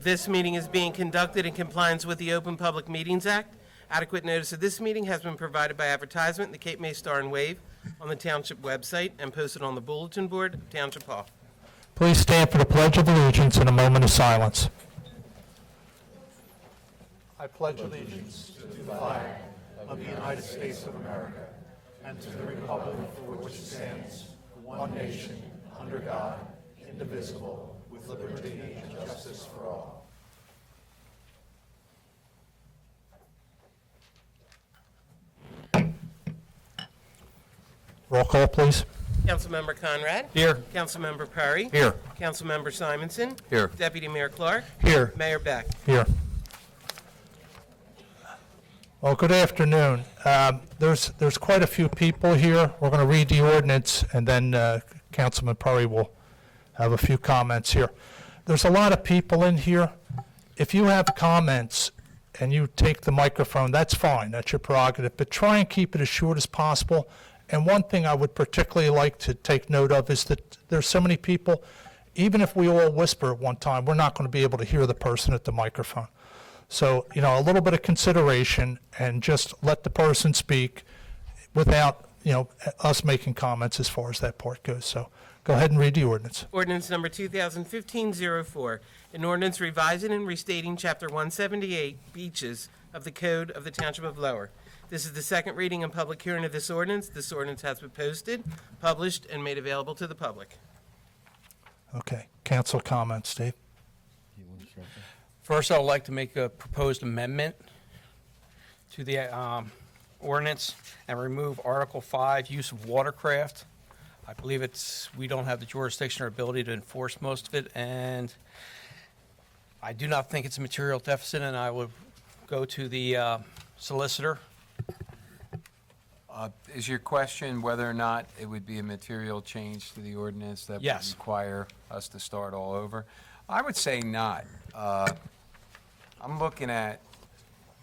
This meeting is being conducted in compliance with the Open Public Meetings Act. Adequate notice of this meeting has been provided by advertisement in the Cape May Star and Wave on the Township website and posted on the bulletin board of Township Hall. Please stand for the Pledge of Allegiance in a moment of silence. I pledge allegiance to the flag of the United States of America and to the republic for which it stands, one nation, under God, indivisible, with liberty and justice for all. Roll call, please. Councilmember Conrad. Here. Councilmember Perry. Here. Councilmember Simonson. Here. Deputy Mayor Clark. Here. Mayor Beck. Here. Well, good afternoon. There's quite a few people here. We're going to read the ordinance, and then Councilman Perry will have a few comments here. There's a lot of people in here. If you have comments and you take the microphone, that's fine. That's your prerogative. But try and keep it as short as possible. And one thing I would particularly like to take note of is that there's so many people, even if we all whisper at one time, we're not going to be able to hear the person at the microphone. So, a little bit of consideration and just let the person speak without, us making comments as far as that part goes. So go ahead and read the ordinance. Ordinance number 2015-04, an ordinance revising and restating Chapter 178, Beaches of the Code of the Township of Lower. This is the second reading and public hearing of this ordinance. This ordinance has been posted, published, and made available to the public. Okay. Council comments, Dave. First, I would like to make a proposed amendment to the ordinance and remove Article 5, use of watercraft. I believe we don't have the jurisdiction or ability to enforce most of it, and I do not think it's a material deficit, and I would go to the solicitor. Is your question whether or not it would be a material change to the ordinance that Yes. would require us to start all over? I would say not. I'm looking at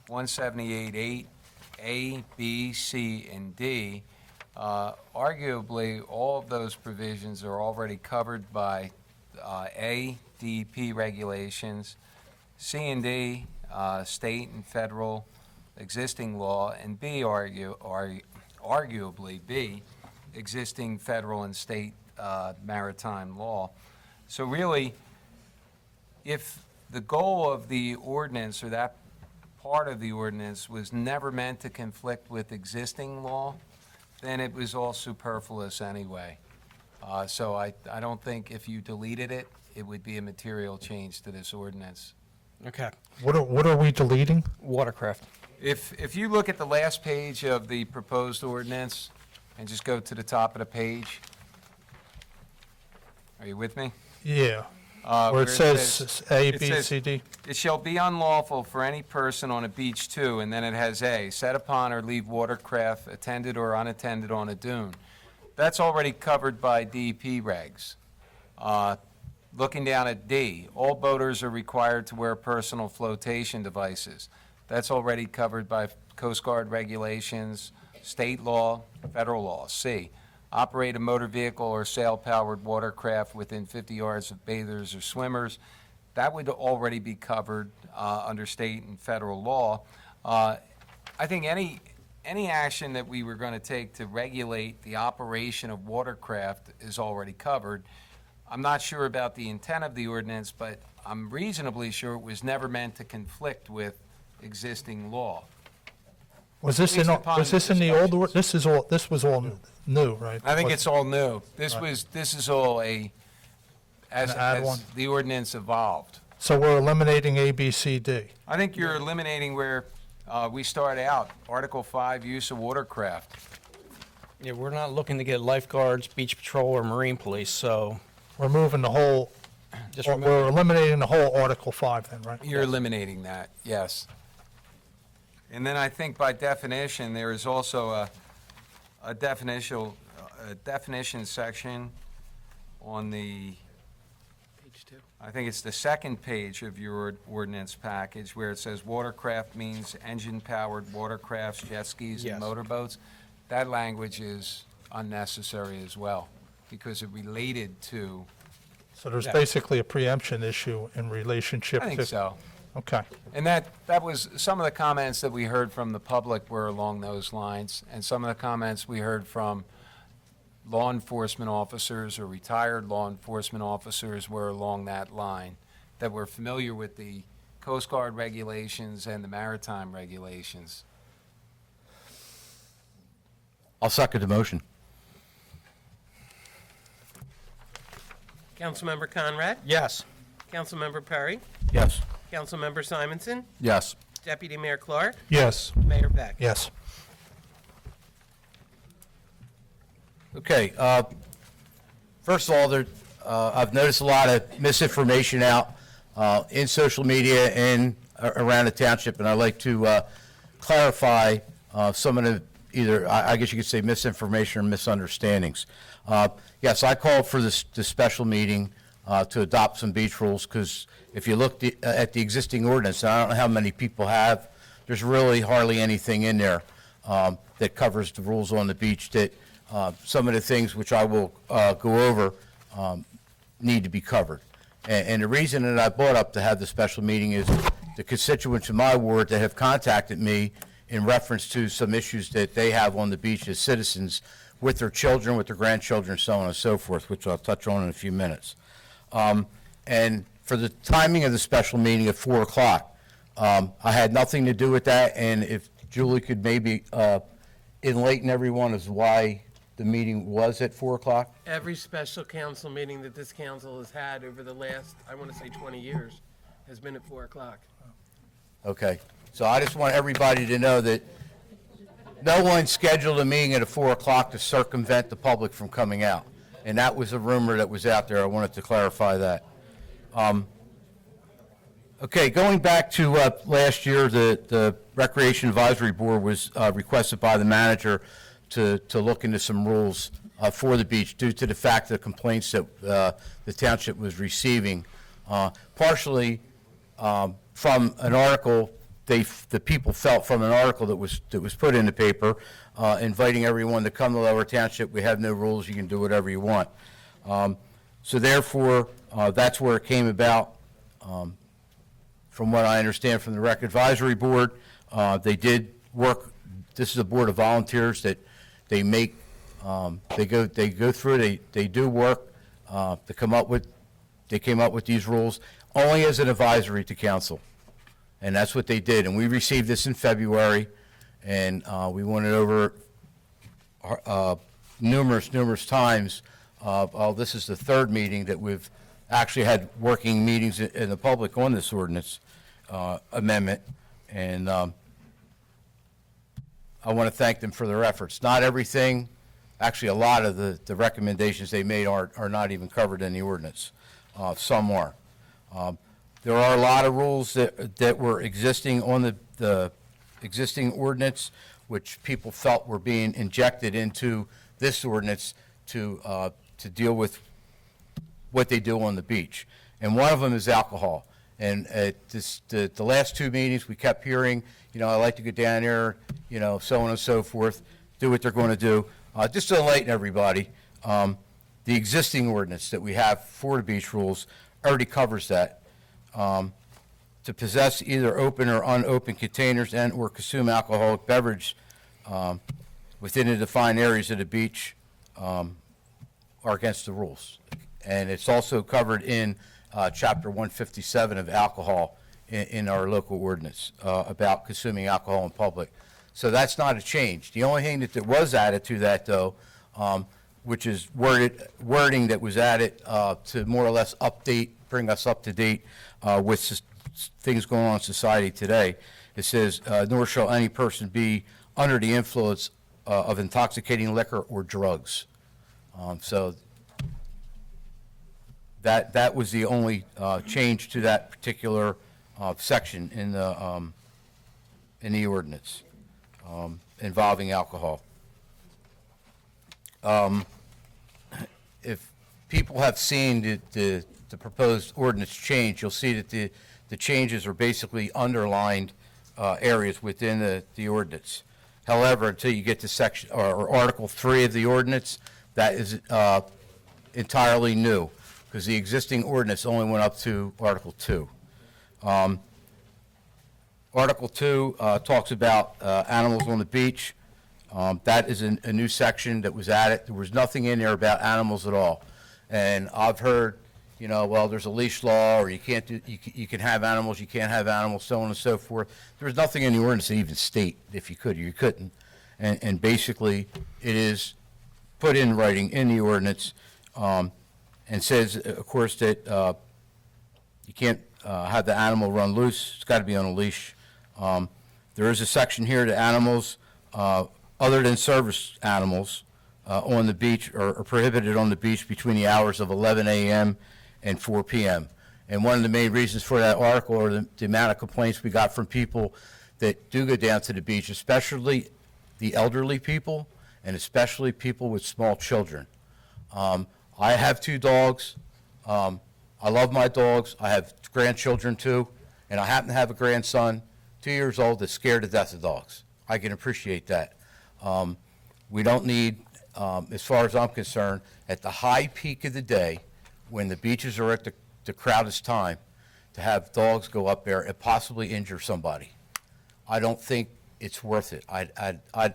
178.8 A, B, C, and D. Arguably, all of those provisions are already covered by A, DEP regulations, C and D, state and federal existing law, and B, arguably B, existing federal and state maritime law. So really, if the goal of the ordinance or that part of the ordinance was never meant to conflict with existing law, then it was all superfluous anyway. So I don't think if you deleted it, it would be a material change to this ordinance. Okay. What are we deleting? Watercraft. If you look at the last page of the proposed ordinance and just go to the top of the page, are you with me? Yeah. Where it says A, it B, says, C, D. It shall be unlawful for any person on a beach too, and then it has A, set upon or leave watercraft attended or unattended on a dune. That's already covered by DEP regs. Looking down at D, all boaters are required to wear personal flotation devices. That's already covered by Coast Guard regulations, state law, federal law. C, operate a motor vehicle or sail-powered watercraft within 50 yards of bathers or swimmers. That would already be covered under state and federal law. I think any action that we were going to take to regulate the operation of watercraft is already covered. I'm not sure about the intent of the ordinance, but I'm reasonably sure it was never meant to conflict with existing law. Was this in the old ordinance? This was all new, right? I think it's all new. This is all as add-on. the ordinance evolved. So we're eliminating A, B, C, D. I think you're eliminating where we start out, Article 5, use of watercraft. Yeah, we're not looking to get lifeguards, beach patrol, or marine police, so We're moving the whole, just we're remove. eliminating the whole Article 5 then, right? You're eliminating that, yes. And then I think by definition, there is also a definition section on the, Page 2. I think it's the second page of your ordinance package, where it says watercraft means engine-powered watercrafts, jet skis, Yes. and motorboats. That language is unnecessary as well, because it related to So there's Yeah. basically a preemption issue in relationship to... I think so. Okay. And that was, some of the comments that we heard from the public were along those lines, and some of the comments we heard from law enforcement officers or retired law enforcement officers were along that line, that were familiar with the Coast Guard regulations and the maritime regulations. I'll second the motion. Councilmember Conrad? Yes. Councilmember Perry? Yes. Councilmember Simonson? Yes. Deputy Mayor Clark? Yes. Mayor Beck? Yes. Okay, first of all, I've noticed a lot of misinformation out in social media and around the township, and I'd like to clarify some of the, either, I guess you could say misinformation or misunderstandings. Yes, I called for this special meeting to adopt some beach rules, because if you look at the existing ordinance, and I don't know how many people have, there's really hardly anything in there that covers the rules on the beach, that some of the things which I will go over need to be covered. And the reason that I brought up to have the special meeting is the constituents in my ward that have contacted me in reference to some issues that they have on the beach as citizens with their children, with their grandchildren, so on and so forth, which I'll touch on in a few minutes. And for the timing of the special meeting at 4 o'clock, I had nothing to do with that, and if Julie could maybe enlighten everyone as why the meeting was at 4 o'clock? Every special council meeting that this council has had over the last, I want to say 20 years, has been at 4 o'clock. Okay, so I just want everybody to know that no one scheduled a meeting at 4 o'clock to circumvent the public from coming out. And that was a rumor that was out there. I wanted to clarify that. Okay, going back to last year, the Recreation Advisory Board was requested by the manager to look into some rules for the beach due to the fact of the complaints that the township was receiving, partially from an article the people felt from an article that was put in the paper, inviting everyone to come to Lower Township. We have no rules. You can do whatever you want. So therefore, that's where it came about. From what I understand from the Rec Advisory Board, they did work. This is a board of volunteers that they make. They go through. They do work to come up with. They came up with these rules only as an advisory to council. And that's what they did. And we received this in February, and we went over numerous times. This is the third meeting that we've actually had working meetings in the public on this ordinance amendment. And I want to thank them for their efforts. Not everything, actually a lot of the recommendations they made are not even covered in the ordinance. Some are. There are a lot of rules that were existing on the existing ordinance, which people felt were being injected into this ordinance to deal with what they do on the beach. And one of them is alcohol. And at the last two meetings, we kept hearing, I like to go down there, so on and so forth, do what they're going to do. Just to enlighten everybody, the existing ordinance that we have for the beach rules already covers that. To possess either open or unopened containers and or consume alcoholic beverage within the defined areas of the beach are against the rules. And it's also covered in Chapter 157 of alcohol in our local ordinance about consuming alcohol in public. So that's not a change. The only thing that was added to that, though, which is wording that was added to more or less bring us up to date with things going on in society today. It says, nor shall any person be under the influence of intoxicating liquor or drugs. So that was the only change to that particular section in the ordinance involving alcohol. If people have seen the proposed ordinance change, you'll see that the changes are basically underlined areas within the ordinance. However, until you get to section or Article 3 of the ordinance, that is entirely new, because the existing ordinance only went up to Article 2. Article 2 talks about animals on the beach. That is a new section that was added. There was nothing in there about animals at all. And I've heard, you know, well, there's a leash law, or you can't do, you can have animals, you can't have animals, so on and so forth. There's nothing in the ordinance that even state if you could or you couldn't. And basically, it is put in writing in the ordinance, and says, of course, that you can't have the animal run loose. It's got to be on a leash. There is a section here that animals, other than service animals, on the beach are prohibited on the beach between the hours of 11 a.m. and 4 p.m. And one of the main reasons for that article are the amount of complaints we got from people that do go down to the beach, especially the elderly people and especially people with small children. I have 2 dogs. I love my dogs. I have grandchildren too, and I happen to have a grandson, 2 years old, that's scared to death of dogs. I can appreciate that. We don't need, as far as I'm concerned, at the high peak of the day, when the beaches are at the crowdest time, to have dogs go up there and possibly injure somebody. I don't think it's worth it. I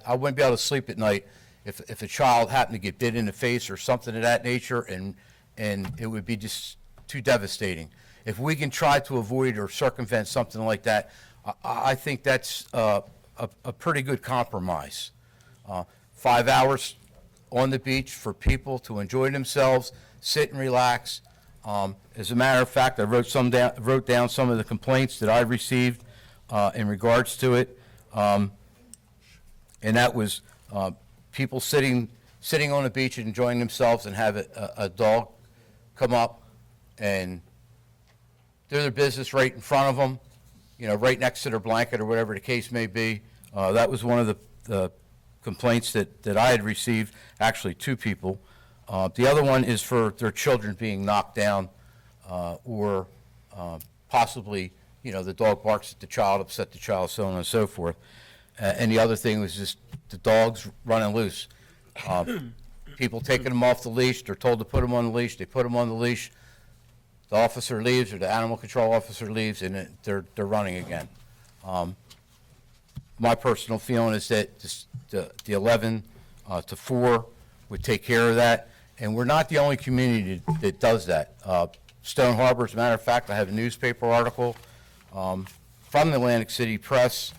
wouldn't be able to sleep at night if a child happened to get bit in the face or something of that nature, and it would be just too devastating. If we can try to avoid or circumvent something like that, I think that's a pretty good compromise. 5 hours on the beach for people to enjoy themselves, sit and relax. As a matter of fact, I wrote down some of the complaints that I received in regards to it, and that was people sitting on the beach and enjoying themselves, and have a dog come up and do their business right in front of them, you know, right next to their blanket or whatever the case may be. That was one of the complaints that I had received, actually 2 people. The other one is for their children being knocked down, or possibly, you know, the dog barks at the child, upset the child, so on and so forth. And the other thing was just the dogs running loose. People taking them off the leash, they're told to put them on the leash, they put them on the leash, the officer leaves, or the animal control officer leaves, and they're running again. My personal feeling is that the 11 to 4 would take care of that, and we're not the only community that does that. Stone Harbor, as a matter of fact, I have a newspaper article from the Atlantic City Press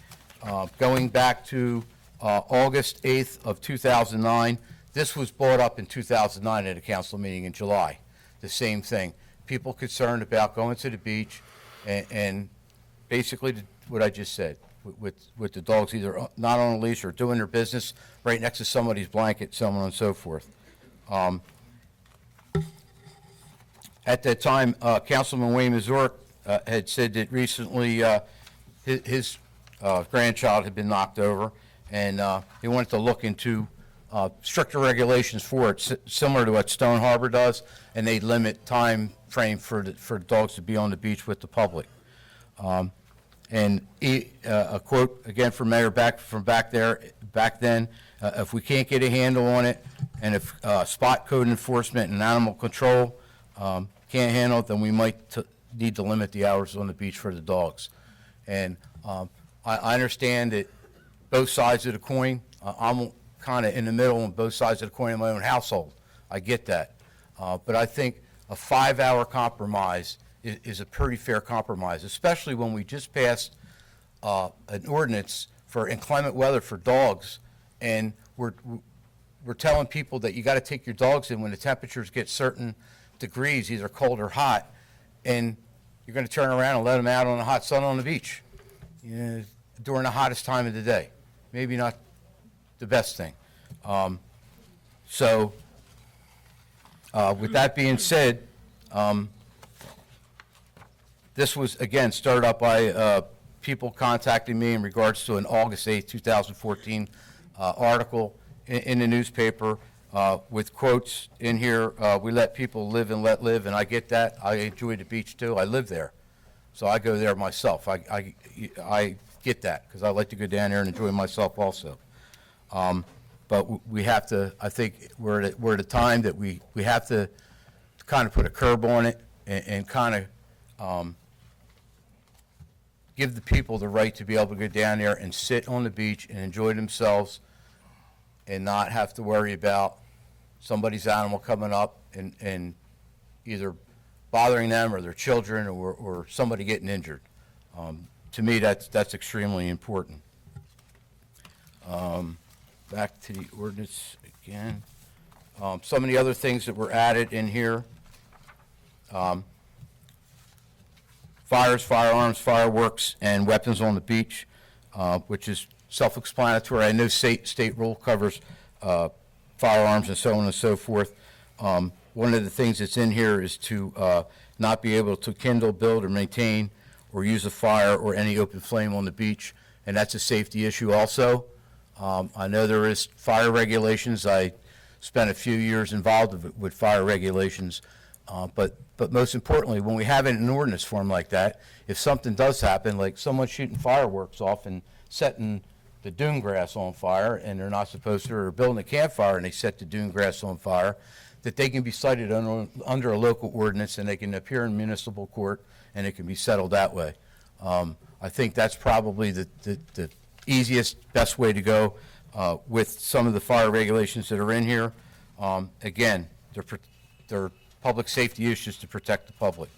going back to August 8th of 2009. This was brought up in 2009 at a council meeting in July. The same thing. People concerned about going to the beach and basically what I just said, with the dogs either not on a leash or doing their business right next to somebody's blanket, so on and so forth. At that time, Councilman Wayne Mazurk had said that recently his grandchild had been knocked over, and he wanted to look into stricter regulations for it, similar to what Stone Harbor does, and they limit time frame for dogs to be on the beach with the public. And a quote again from Mayor back then, if we can't get a handle on it, and if spot code enforcement and animal control can't handle it, then we might need to limit the hours on the beach for the dogs. And I understand that both sides of the coin. I'm kind of in the middle on both sides of the coin in my own household. I get that. But I think a 5-hour compromise is a pretty fair compromise, especially when we just passed an ordinance for inclement weather for dogs, and we're telling people that you got to take your dogs in when the temperatures get certain degrees, either cold or hot, and you're going to turn around and let them out on the hot sun on the beach, you know, during the hottest time of the day. Maybe not the best thing. So with that being said, this was, again, started up by people contacting me in regards to an August 8th, 2014 article in the newspaper with quotes in here. We let people live and let live, and I get that. I enjoy the beach too. I live there, so I go there myself. I get that because I like to go down there and enjoy myself also. But we have to, I think we're at a time that we have to kind of put a curb on it and kind of give the people the right to be able to go down there and sit on the beach and enjoy themselves and not have to worry about somebody's animal coming up and either bothering them or their children or somebody getting injured. To me, that's extremely important. Back to the ordinance again. Some of the other things that were added in here, fires, firearms, fireworks, and weapons on the beach, which is self-explanatory. I know state rule covers firearms and so on and so forth. One of the things that's in here is to not be able to kindle, build, or maintain or use a fire or any open flame on the beach, and that's a safety issue also. I know there is fire regulations. I spent a few years involved with fire regulations, but most importantly, when we have it in an ordinance form like that, if something does happen, like someone shooting fireworks off and setting the dune grass on fire, and they're not supposed to, or building a campfire and they set the dune grass on fire, that they can be cited under a local ordinance and they can appear in municipal court and it can be settled that way. I think that's probably the easiest, best way to go with some of the fire regulations that are in here. Again, they're public safety issues to protect the public.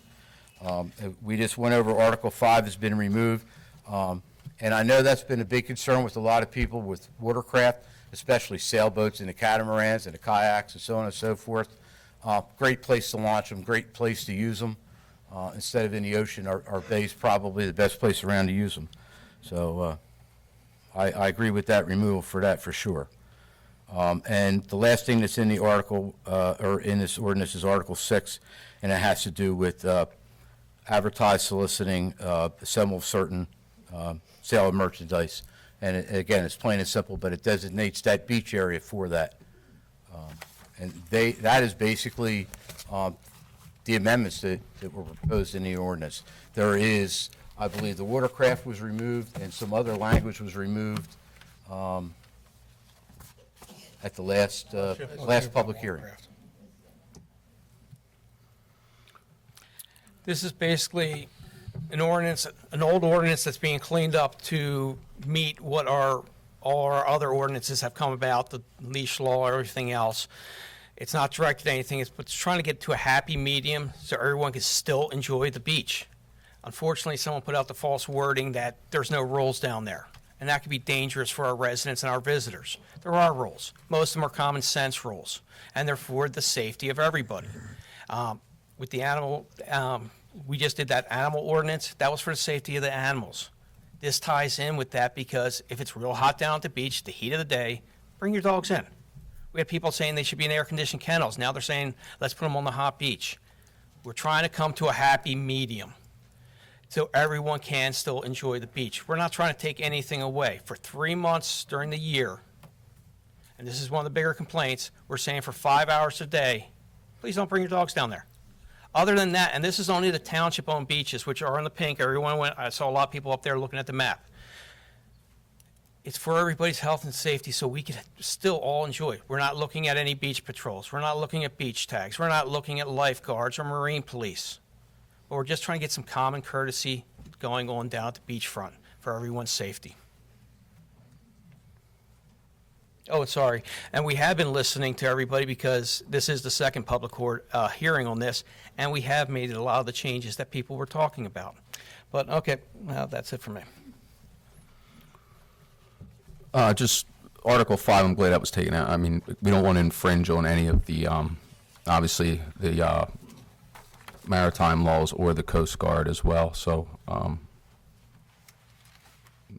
We just went over Article 5 has been removed. And I know that's been a big concern with a lot of people with watercraft, especially sailboats and the catamarans and the kayaks and so on and so forth. Great place to launch them, great place to use them. Instead of in the ocean, our bay is probably the best place around to use them. So I agree with that removal for that for sure. And the last thing that's in the article, or in this ordinance, is Article 6, and it has to do with advertised soliciting assemble of certain sale of merchandise. And again, it's plain and simple, but it designates that beach area for that. And that is basically the amendments that were proposed in the ordinance. There is, I believe, the watercraft was removed and some other language was removed at the last public hearing. This is basically an ordinance, an old ordinance that's being cleaned up to meet what all our other ordinances have come about, the leash law, everything else. It's not directed at anything, but it's trying to get to a happy medium so everyone can still enjoy the beach. Unfortunately, someone put out the false wording that there's no rules down there, and that could be dangerous for our residents and our visitors. There are rules. Most of them are common sense rules, and they're for the safety of everybody. With the animal, we just did that animal ordinance. That was for the safety of the animals. This ties in with that because if it's real hot down at the beach, the heat of the day, bring your dogs in. We had people saying they should be in air-conditioned kennels. Now they're saying, let's put them on the hot beach. We're trying to come to a happy medium so everyone can still enjoy the beach. We're not trying to take anything away. For 3 months during the year, and this is one of the bigger complaints, we're saying for 5 hours a day, please don't bring your dogs down there. Other than that, and this is only the township-owned beaches, which are in the pink. Everyone went, I saw a lot of people up there looking at the map. It's for everybody's health and safety so we can still all enjoy. We're not looking at any beach patrols. We're not looking at beach tags. We're not looking at lifeguards or marine police. But we're just trying to get some common courtesy going on down at the beachfront for everyone's safety. Oh, sorry. And we have been listening to everybody because this is the second public court hearing on this, and we have made a lot of the changes that people were talking about. But, okay, well, that's it for me. Just Article 5, I'm glad that was taken out. I mean, we don't want to infringe on any of the, obviously, the maritime laws or the Coast Guard as well. So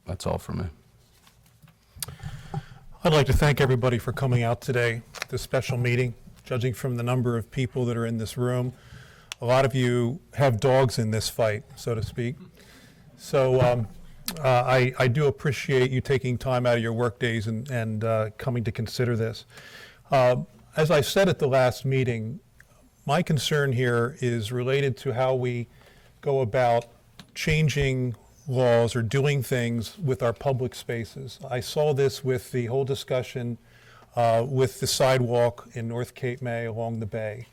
that's all for me. I'd like to thank everybody for coming out today, this special meeting. Judging from the number of people that are in this room, a lot of you have dogs in this fight, so to speak. So I do appreciate you taking time out of your work days and coming to consider this. As I said at the last meeting, my concern here is related to how we go about changing laws or doing things with our public spaces. I saw this with the whole discussion with the sidewalk in North Cape May along the bay.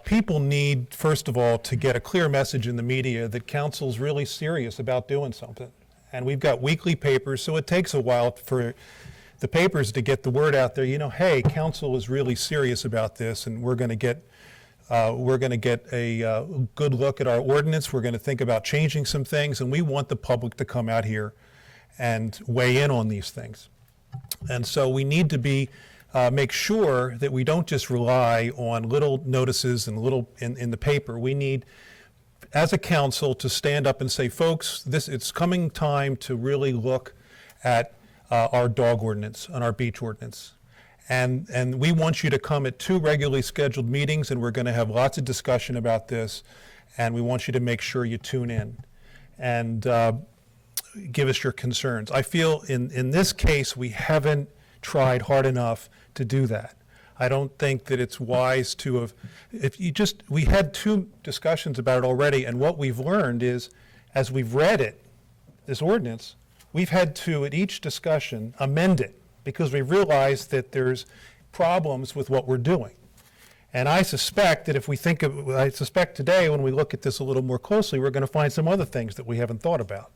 People need, first of all, to get a clear message in the media that council's really serious about doing something. And we've got weekly papers, so it takes a while for the papers to get the word out there, hey, council is really serious about this, and we're going to get a good look at our ordinance. We're going to think about changing some things, and we want the public to come out here and weigh in on these things. And so we need to make sure that we don't just rely on little notices and little in the paper. We need, as a council, to stand up and say, folks, it's coming time to really look at our dog ordinance and our beach ordinance. And we want you to come at 2 regularly scheduled meetings, and we're going to have lots of discussion about this, and we want you to make sure you tune in and give us your concerns. I feel in this case we haven't tried hard enough to do that. I don't think that it's wise to have, we had 2 discussions about it already, and what we've learned is, as we've read it, this ordinance, we've had to, at each discussion, amend it, because we realized that there's problems with what we're doing. And I suspect that I suspect today, when we look at this a little more closely, we're going to find some other things that we haven't thought about.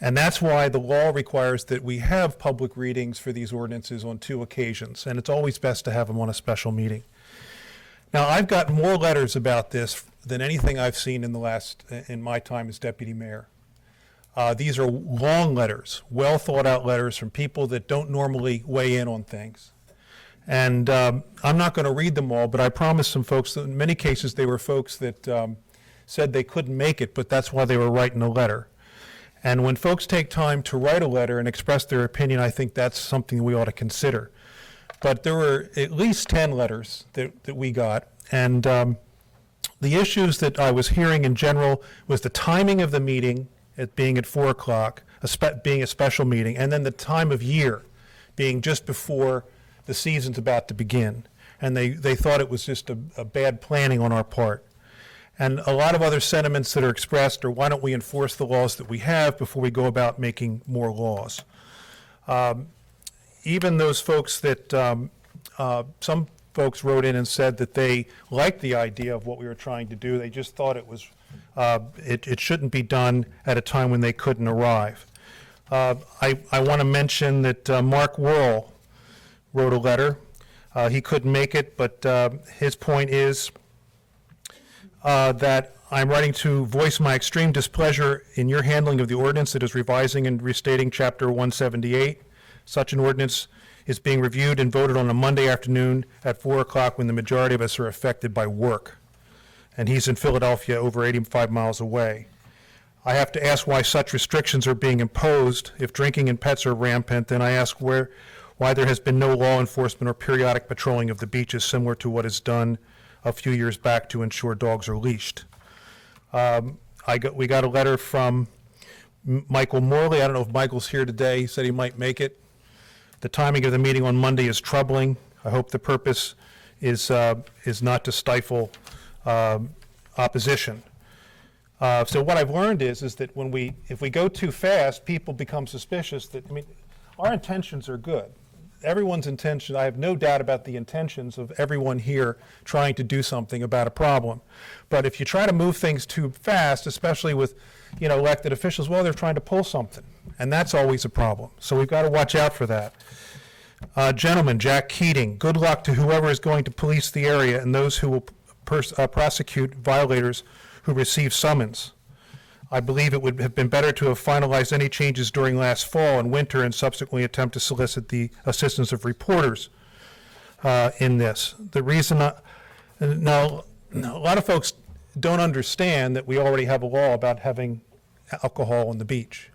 And that's why the law requires that we have public readings for these ordinances on 2 occasions, and it's always best to have them on a special meeting. Now, I've got more letters about this than anything I've seen in my time as deputy mayor. These are long letters, well thought out letters from people that don't normally weigh in on things. And I'm not going to read them all, but I promised some folks that in many cases they were folks that said they couldn't make it, but that's why they were writing a letter. And when folks take time to write a letter and express their opinion, I think that's something we ought to consider. But there were at least 10 letters that we got, and the issues that I was hearing in general was the timing of the meeting, it being at 4 o'clock, being a special meeting, and then the time of year being just before the season's about to begin. And they thought it was just a bad planning on our part. And a lot of other sentiments that are expressed are, why don't we enforce the laws that we have before we go about making more laws? Even those folks that, some folks wrote in and said that they liked the idea of what we were trying to do. They just thought it was, it shouldn't be done at a time when they couldn't arrive. I want to mention that Mark Worrell wrote a letter. He couldn't make it, but his point is that I'm writing to voice my extreme displeasure in your handling of the ordinance that is revising and restating Chapter 178. Such an ordinance is being reviewed and voted on a Monday afternoon at 4 o'clock when the majority of us are affected by work. And he's in Philadelphia, over 85 miles away. I have to ask why such restrictions are being imposed. If drinking and pets are rampant, then I ask why there has been no law enforcement or periodic patrolling of the beaches similar to what is done a few years back to ensure dogs are leashed. We got a letter from Michael Morley. I don't know if Michael's here today. He said he might make it. The timing of the meeting on Monday is troubling. I hope the purpose is not to stifle opposition. So what I've learned is that if we go too fast, people become suspicious our intentions are good. Everyone's intention, I have no doubt about the intentions of everyone here trying to do something about a problem. But if you try to move things too fast, especially with, elected officials, well, they're trying to pull something. And that's always a problem. So we've got to watch out for that. Gentleman, Jack Keating, good luck to whoever is going to police the area and those who will prosecute violators who receive summons. I believe it would have been better to have finalized any changes during last fall and winter and subsequently attempt to solicit the assistance of reporters in this. The reason, now, a lot of folks don't understand that we already have a law about having alcohol on the beach.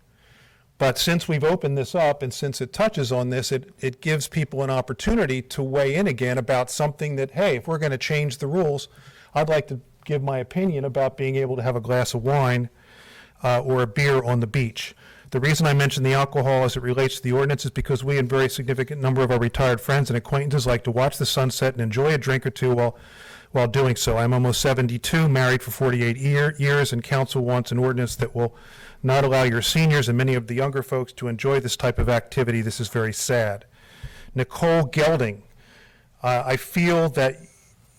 But since we've opened this up and since it touches on this, it gives people an opportunity to weigh in again about something that, hey, if we're going to change the rules, I'd like to give my opinion about being able to have a glass of wine or a beer on the beach. The reason I mention the alcohol as it relates to the ordinance is because we and a very significant number of our retired friends and acquaintances like to watch the sunset and enjoy a drink or two while doing so. I'm almost 72, married for 48 years, and council wants an ordinance that will not allow your seniors and many of the younger folks to enjoy this type of activity. This is very sad. Nicole Gelding, I feel that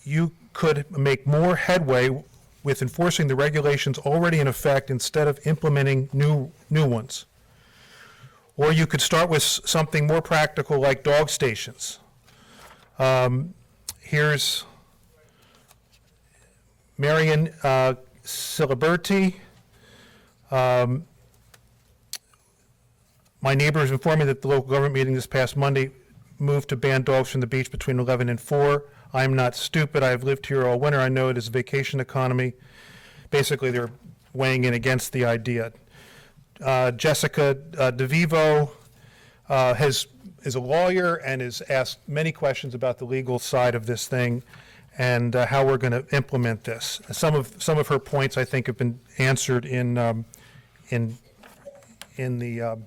you could make more headway with enforcing the regulations already in effect instead of implementing new ones. Or you could start with something more practical like dog stations. Here's Marion Ciliberti. My neighbors informed me that the local government meeting this past Monday moved to ban dogs from the beach between 11 and 4. I am not stupid. I have lived here all winter. I know it is a vacation economy. Basically, they're weighing in against the idea. Jessica DeVivo is a lawyer and has asked many questions about the legal side of this thing and how we're going to implement this. Some of her points, I think, have been answered in the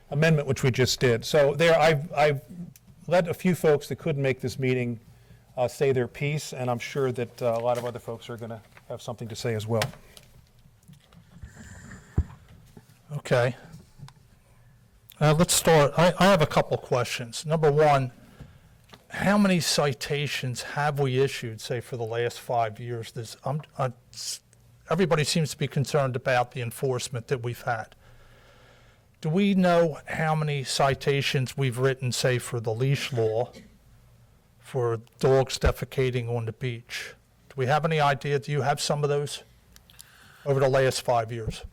amendment which we just did. So there, I've let a few folks that couldn't make this meeting say their piece, and I'm sure that a lot of other folks are going to have something to say as well. Okay. Let's start. I have a couple questions. Number one, how many citations have we issued, say, for the last 5 years? Everybody seems to be concerned about the enforcement that we've had. Do we know how many citations we've written, say, for the leash law, for dogs defecating on the beach? Do we have any idea? Do you have some of those over the last 5 years?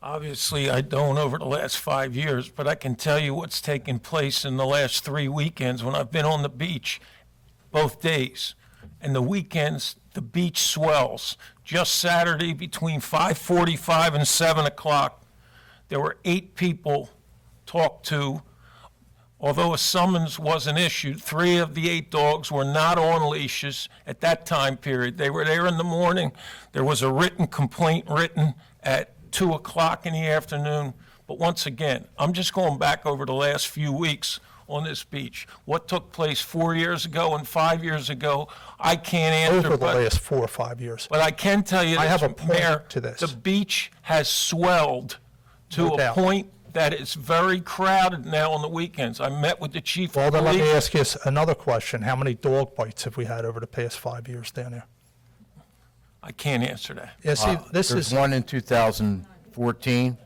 Obviously, I don't over the last 5 years, but I can tell you what's taken place in the last 3 weekends when I've been on the beach both days. And the weekends, the beach swells. Just Saturday between 5:45 and 7 o'clock, there were 8 people talked to. Although a summons wasn't issued, 3 of the 8 dogs were not on leashes at that time period. They were there in the morning. There was a written complaint written at 2 o'clock in the afternoon. But once again, I'm just going back over the last few weeks on this beach. What took place 4 years ago and 5 years ago, I can't answer. Over the last 4 or 5 years. But I can tell you I this, have a point Mayor, to this. the beach has swelled to No a doubt. point that it's very crowded now on the weekends. I met with the chief Well, of then let me police. ask you another question. How many dog bites have we had over the past 5 years down there? I can't answer that. Yeah, see, this There's is, one in 2014,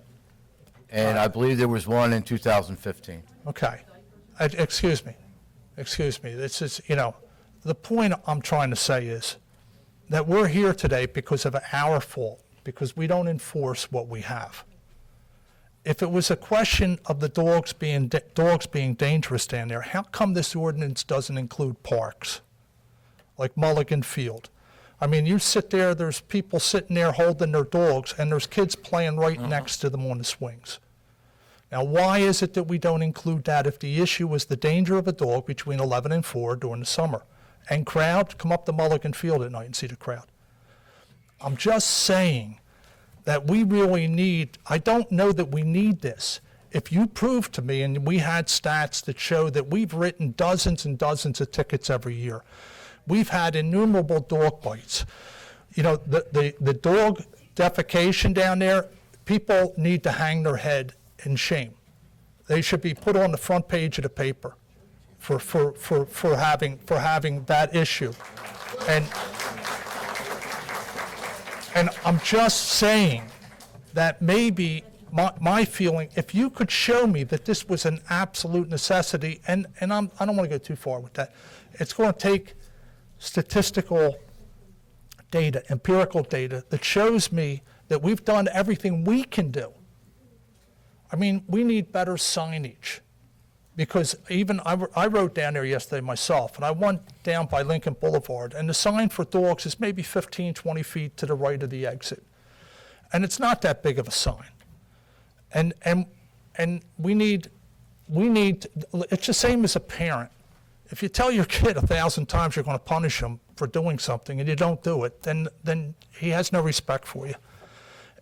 and I believe there was one in 2015. okay. Excuse me. This is, the point I'm trying to say is that we're here today because of our fault, because we don't enforce what we have. If it was a question of the dogs being dangerous down there, how come this ordinance doesn't include parks, like Mulligan Field? I mean, you sit there, there's people sitting there holding their dogs, and there's kids playing right next to them on the swings. Now, why is it that we don't include that if the issue is the danger of a dog between 11 and 4 during the summer? And crowd, come up to Mulligan Field at night and see the crowd. I'm just saying that we really need, I don't know that we need this. If you prove to me, and we had stats that show that we've written dozens and dozens of tickets every year. We've had innumerable dog bites. The dog defecation down there, people need to hang their head in shame. They should be put on the front page of the paper for having that issue. And I'm just saying that maybe my feeling, if you could show me that this was an absolute necessity, and I don't want to go too far with that, it's going to take statistical data, empirical data, that shows me that we've done everything we can do. I mean, we need better signage. Because even I rode down there yesterday myself, and I went down by Lincoln Boulevard, and the sign for dogs is maybe 15, 20 feet to the right of the exit. And it's not that big of a sign. And we need, it's the same as a parent. If you tell your kid 1,000 times you're going to punish him for doing something and you don't do it, then he has no respect for you.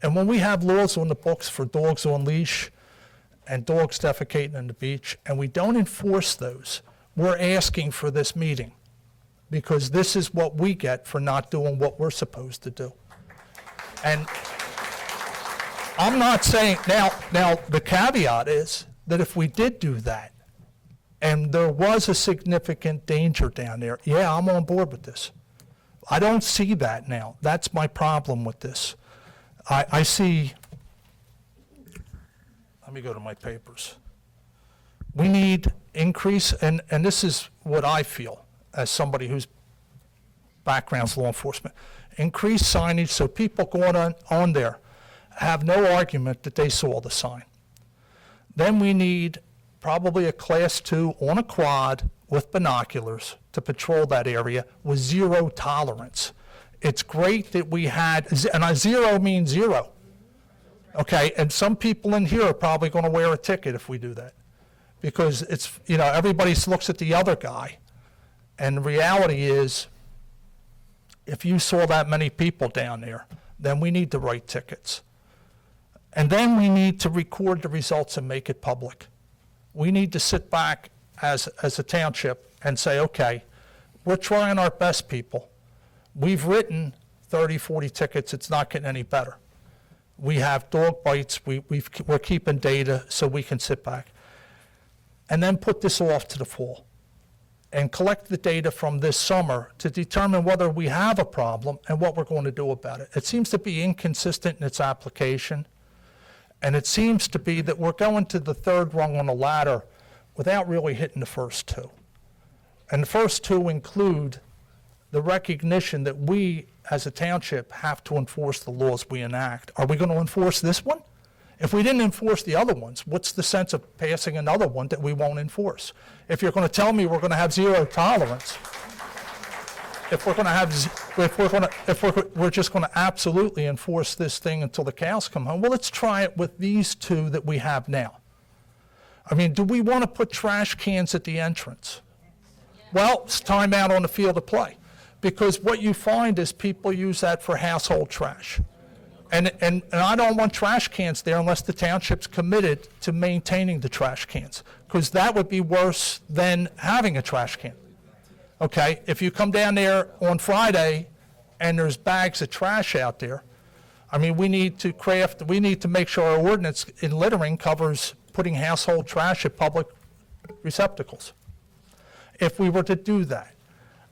And when we have laws on the books for dogs on leash, and dogs defecating on the beach, and we don't enforce those, we're asking for this meeting, because this is what we get for not doing what we're supposed to do. And I'm not saying, now the caveat is that if we did do that, and there was a significant danger down there, yeah, I'm on board with this. I don't see that now. That's my problem with this. I see, let me go to my papers. We need increase, and this is what I feel as somebody whose background's law enforcement. Increase signage so people going on there have no argument that they saw the sign. Then we need probably a class 2 on a quad with binoculars to patrol that area with zero tolerance. It's great that we had, and a zero means zero. Okay, and some people in here are probably going to wear a ticket if we do that. Because it's, everybody looks at the other guy. And the reality is, if you saw that many people down there, then we need to write tickets. And then we need to record the results and make it public. We need to sit back as a township and say, okay, we're trying our best, people. We've written 30, 40 tickets. It's not getting any better. We have dog bites. We're keeping data so we can sit back. And then put this off to the fall and collect the data from this summer to determine whether we have a problem and what we're going to do about it. It seems to be inconsistent in its application, and it seems to be that we're going to the third rung on the ladder without really hitting the first two. And the first two include the recognition that we, as a township, have to enforce the laws we enact. Are we going to enforce this one? If we didn't enforce the other ones, what's the sense of passing another one that we won't enforce? If you're going to tell me we're going to have zero tolerance, we're just going to absolutely enforce this thing until the cows come home, well, let's try it with these two that we have now. I mean, do we want to put trash cans at the entrance? Well, it's time out on the field of play, because what you find is people use that for household trash. And I don't want trash cans there unless the township's committed to maintaining the trash cans, because that would be worse than having a trash can. Okay, if you come down there on Friday and there's bags of trash out there, I mean, we need to make sure our ordinance in littering covers putting household trash at public receptacles. If we were to do that,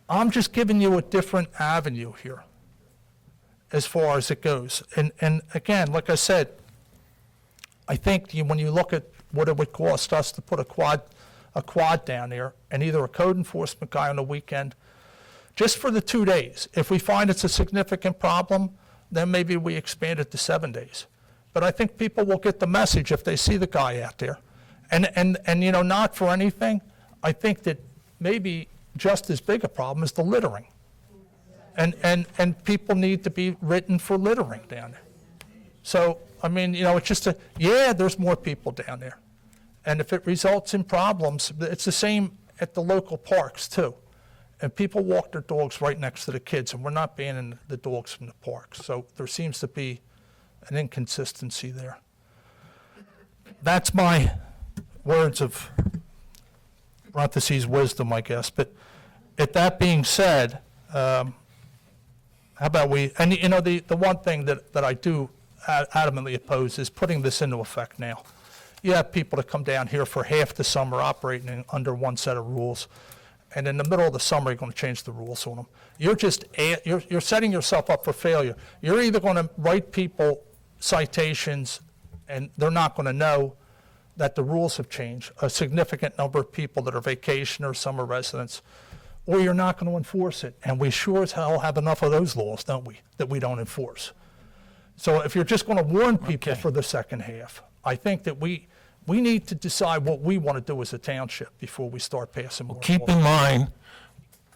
I'm just giving you a different avenue here as far as it goes. And again, like I said, I think when you look at what it would cost us to put a quad down there and either a code enforcement guy on the weekend, just for the 2 days. If we find it's a significant problem, then maybe we expand it to 7 days. But I think people will get the message if they see the guy out there. And not for anything, I think that maybe just as big a problem is the littering. And people need to be written for littering down there. So, I mean, it's just there's more people down there. And if it results in problems, it's the same at the local parks too. And people walk their dogs right next to the kids, and we're not banning the dogs from the parks. So there seems to be an inconsistency there. That's my words of parentheses wisdom, I guess. But at that being said, how about the one thing that I do adamantly oppose is putting this into effect now. You have people that come down here for half the summer operating under one set of rules, and in the middle of the summer, you're going to change the rules on them. You're setting yourself up for failure. You're either going to write people citations, and they're not going to know that the rules have changed, a significant number of people that are vacationers, summer residents, or you're not going to enforce it. And we sure as hell have enough of those laws, don't we, that we don't enforce. So if you're just going to warn people for the second half, I think that we need to decide what we want to do as a township before we start passing more laws. Keep in mind,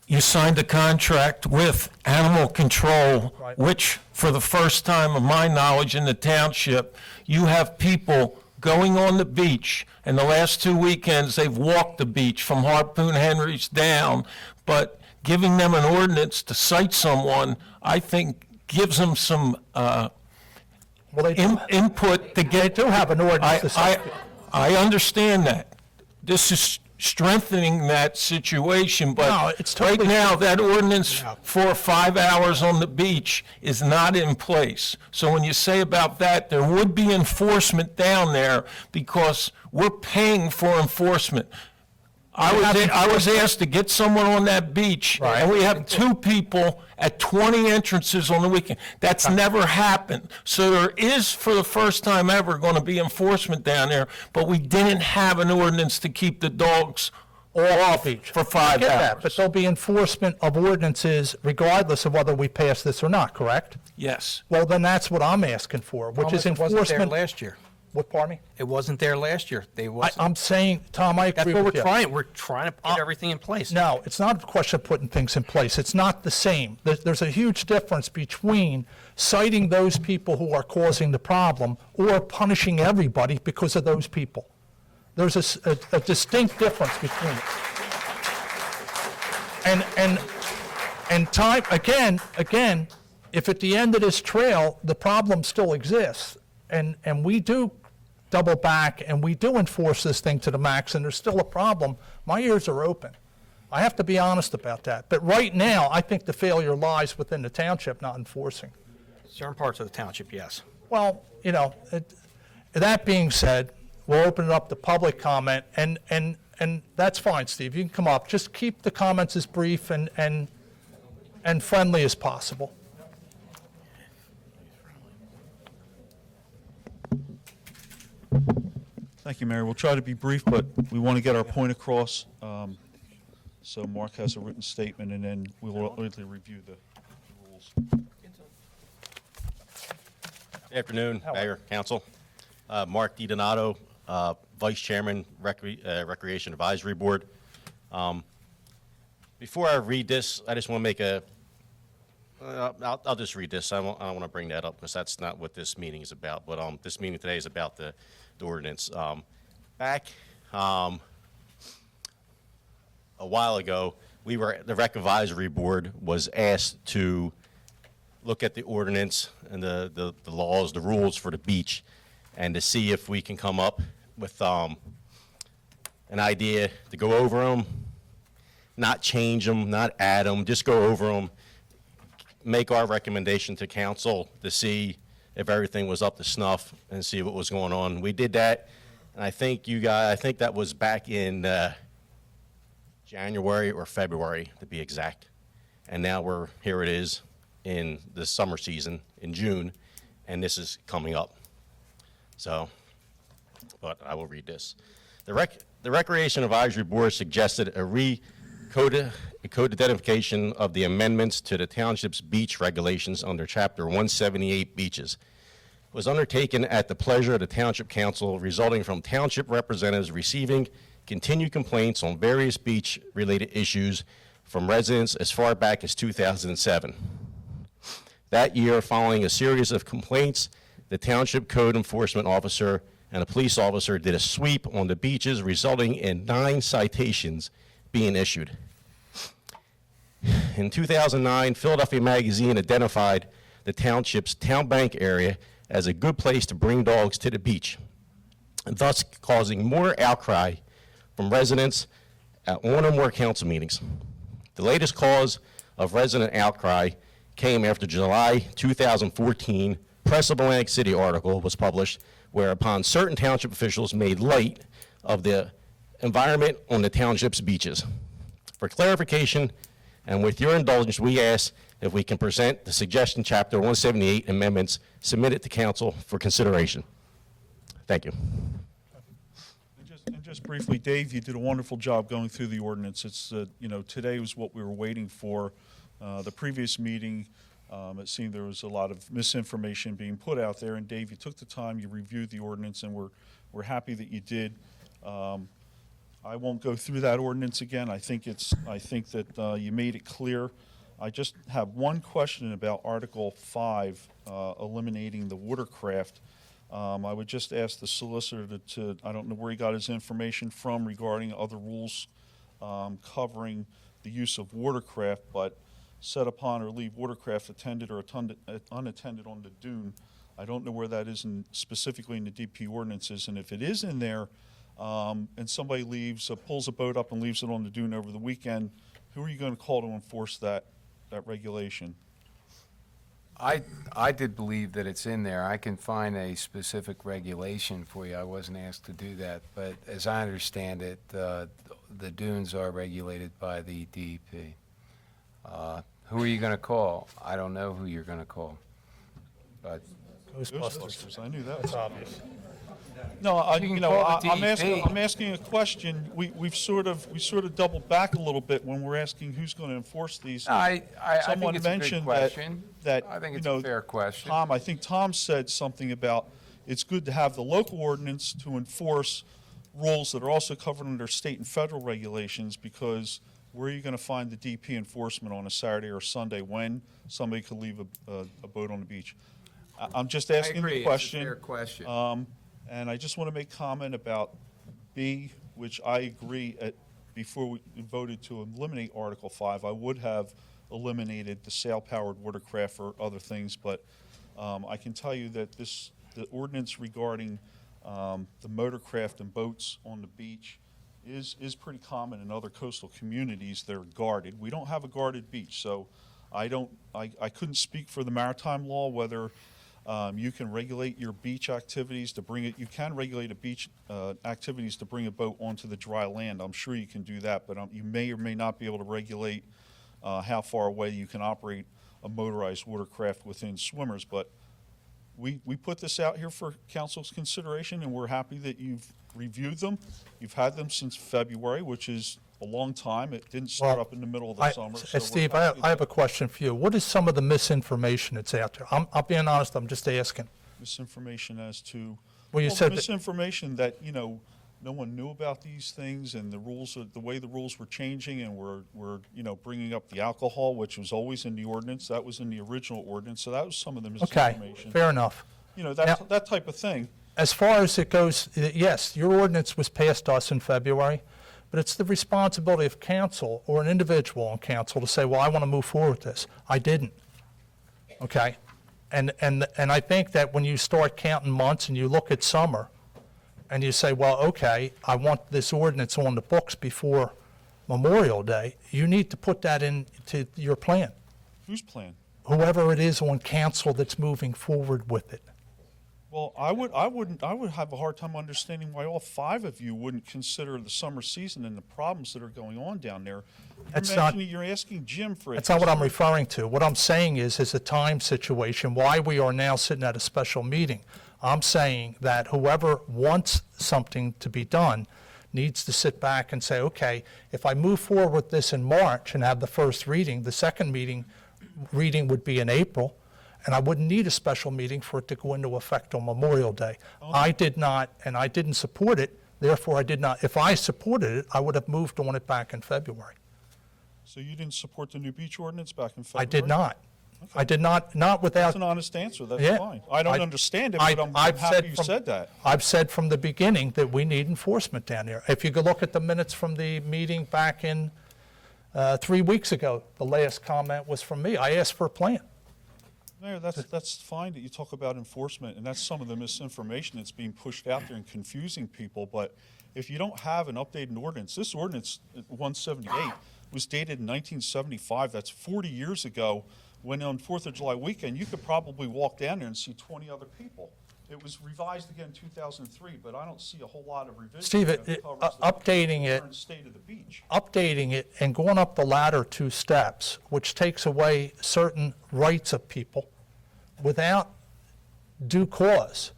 you signed a contract with Animal Control, Right. which, for the first time of my knowledge in the township, you have people going on the beach, and the last 2 weekends, they've walked the beach from Harpoon Henry's down, but giving them an ordinance to cite someone, I think, gives them some input to get... They do have an ordinance to cite. I understand that. This is strengthening that situation, No, but it's totally- right now, that ordinance for 5 hours on the beach is not in place. So when you say about that, there would be enforcement down there because we're paying for enforcement. I was asked to get someone on that beach, Right. and we have 2 people at 20 entrances on the weekend. That's never happened. So there is, for the first time ever, going to be enforcement down there, but we didn't have an ordinance to keep the dogs off for 5 Get that, hours. but there'll be enforcement of ordinances regardless of whether we pass this or not, correct? Yes. Well, then that's what I'm asking for, which is It wasn't there enforcement. last year. What, pardon me? It wasn't there last year. I'm saying, Tom, I That's agree what with we're you. trying. We're trying to put everything in place. No, it's not a question of putting things in place. It's not the same. There's a huge difference between citing those people who are causing the problem or punishing everybody because of those people. There's a distinct difference between it. And time, again, if at the end of this trail, the problem still exists, and we do double back and we do enforce this thing to the max and there's still a problem, my ears are open. I have to be honest about that. But right now, I think the failure lies within the township not enforcing. Certain parts of the township, yes. Well, that being said, we'll open it up to public comment, and that's fine, Steve, you can come up. Just keep the comments as brief and friendly as possible. Thank you, Mayor. We'll try to be brief, but we want to get our point across. So Mark has a written statement, and then we will ultimately review the rules. Good afternoon, Mayor, Council. Mark DiDonato, Vice Chairman, Recreation Advisory Board. Before I read this, I just want to make I'll just read this. I don't want to bring that up because that's not what this meeting is about. But this meeting today is about the ordinance. Back a while ago, the Rec Advisory Board was asked to look at the ordinance and the laws, the rules for the beach, and to see if we can come up with an idea to go over them, not change them, not add them, just go over them, make our recommendation to council to see if everything was up to snuff and see what was going on. We did that, and I think that was back in January or February, to be exact. And now here it is in the summer season in June, and this is coming up. So, but I will read this. The Recreation Advisory Board suggested a code identification of the amendments to the township's beach regulations under Chapter 178 beaches. It was undertaken at the pleasure of the Township Council, resulting from township representatives receiving continued complaints on various beach-related issues from residents as far back as 2007. That year, following a series of complaints, the Township Code Enforcement Officer and a police officer did a sweep on the beaches, resulting in 9 citations being issued. In 2009, Philadelphia Magazine identified the township's Town Bank area as a good place to bring dogs to the beach, thus causing more outcry from residents at one or more council meetings. The latest cause of resident outcry came after July 2014 Press of Atlantic City article was published, whereupon certain township officials made light of the environment on the township's beaches. For clarification, and with your indulgence, we ask if we can present the suggestion Chapter 178 amendments submitted to council for consideration. Thank you. And just briefly, Dave, you did a wonderful job going through the ordinance. It's, today was what we were waiting for. The previous meeting, it seemed there was a lot of misinformation being put out there, and Dave, you took the time, you reviewed the ordinance, and we're happy that you did. I won't go through that ordinance again. I think that you made it clear. I just have one question about Article 5, eliminating the watercraft. I would just ask the solicitor to, I don't know where he got his information from regarding other rules covering the use of watercraft, but set upon or leave watercraft attended or unattended on the dune. I don't know where that is specifically in the DP ordinances, and if it is in there, and somebody pulls a boat up and leaves it on the dune over the weekend, who are you going to call to enforce that regulation? I did believe that it's in there. I can find a specific regulation for you. I wasn't asked to do that, but as I understand it, the dunes are regulated by the DEP. Who are you going to call? I don't know who you're going to call. But Ghostbusters. I knew that That's was. obvious. No, You can call the I'm DEP. asking a question. We sort of doubled back a little bit when we're asking who's going to enforce these. I Someone think it's a good mentioned question. that, I think you it's know, a fair question. Tom, I think Tom said something about it's good to have the local ordinance to enforce rules that are also covered under state and federal regulations, because where are you going to find the DP enforcement on a Saturday or Sunday when somebody could leave a boat on the beach? I'm just I asking agree, the it's a question. fair question. And I just want to make comment about B, which I agree before we voted to eliminate Article 5, I would have eliminated the sail-powered watercraft or other things, but I can tell you that the ordinance regarding the motorcraft and boats on the beach is pretty common in other coastal communities. They're guarded. We don't have a guarded beach, so I couldn't speak for the maritime law whether you can regulate your beach activities to bring it. You can regulate a beach activities to bring a boat onto the dry land. I'm sure you can do that, but you may or may not be able to regulate how far away you can operate a motorized watercraft within swimmers. But we put this out here for council's consideration, and we're happy that you've reviewed them. You've had them since February, which is a long time. It didn't start up in the middle of the summer. so we're Steve, happy I have a that- question for you. What is some of the misinformation that's out there? I'm being honest, I'm just asking. Misinformation as to, Well, you well, said that- misinformation that, no one knew about these things, and the way the rules were changing, and we're bringing up the alcohol, which was always in the ordinance. That was in the original ordinance, so that was some of the Okay, misinformation. fair enough. That type of thing. As far as it goes, yes, your ordinance was passed to us in February, but it's the responsibility of council or an individual on council to say, well, I want to move forward with this. I didn't. Okay? And I think that when you start counting months and you look at summer and you say, well, okay, I want this ordinance on the books before Memorial Day, you need to put that into your plan. Whose plan? Whoever it is on council that's moving forward with it. Well, I would have a hard time understanding why all 5 of you wouldn't consider the summer season and the problems that are going on down there. You're asking Jim for it. That's not what I'm referring to. What I'm saying is a time situation, why we are now sitting at a special meeting. I'm saying that whoever wants something to be done needs to sit back and say, okay, if I move forward with this in March and have the first reading, the second reading would be in April, and I wouldn't need a special meeting for it to go into effect on Memorial Day. I did not, and I didn't support it, therefore I did not. If I supported it, I would have moved on it back in February. So you didn't support the new beach ordinance back in February? I did not. I did not without. That's an honest answer. That's Yeah. fine. I don't understand it, but I'm I've happy you from- said that. I've said from the beginning that we need enforcement down there. If you could look at the minutes from the meeting back in 3 weeks ago, the last comment was from me. I asked for a plan. Mayor, that's fine that you talk about enforcement, and that's some of the misinformation that's being pushed out there and confusing people. But if you don't have an updated ordinance, this ordinance 178 was dated in 1975. That's 40 years ago. When on 4th of July weekend, you could probably walk down there and see 20 other people. It was revised again in 2003, but I don't see a whole lot of revisions. Steve, that covers the updating it- current state of the beach. Updating it and going up the ladder 2 steps, which takes away certain rights of people without due cause,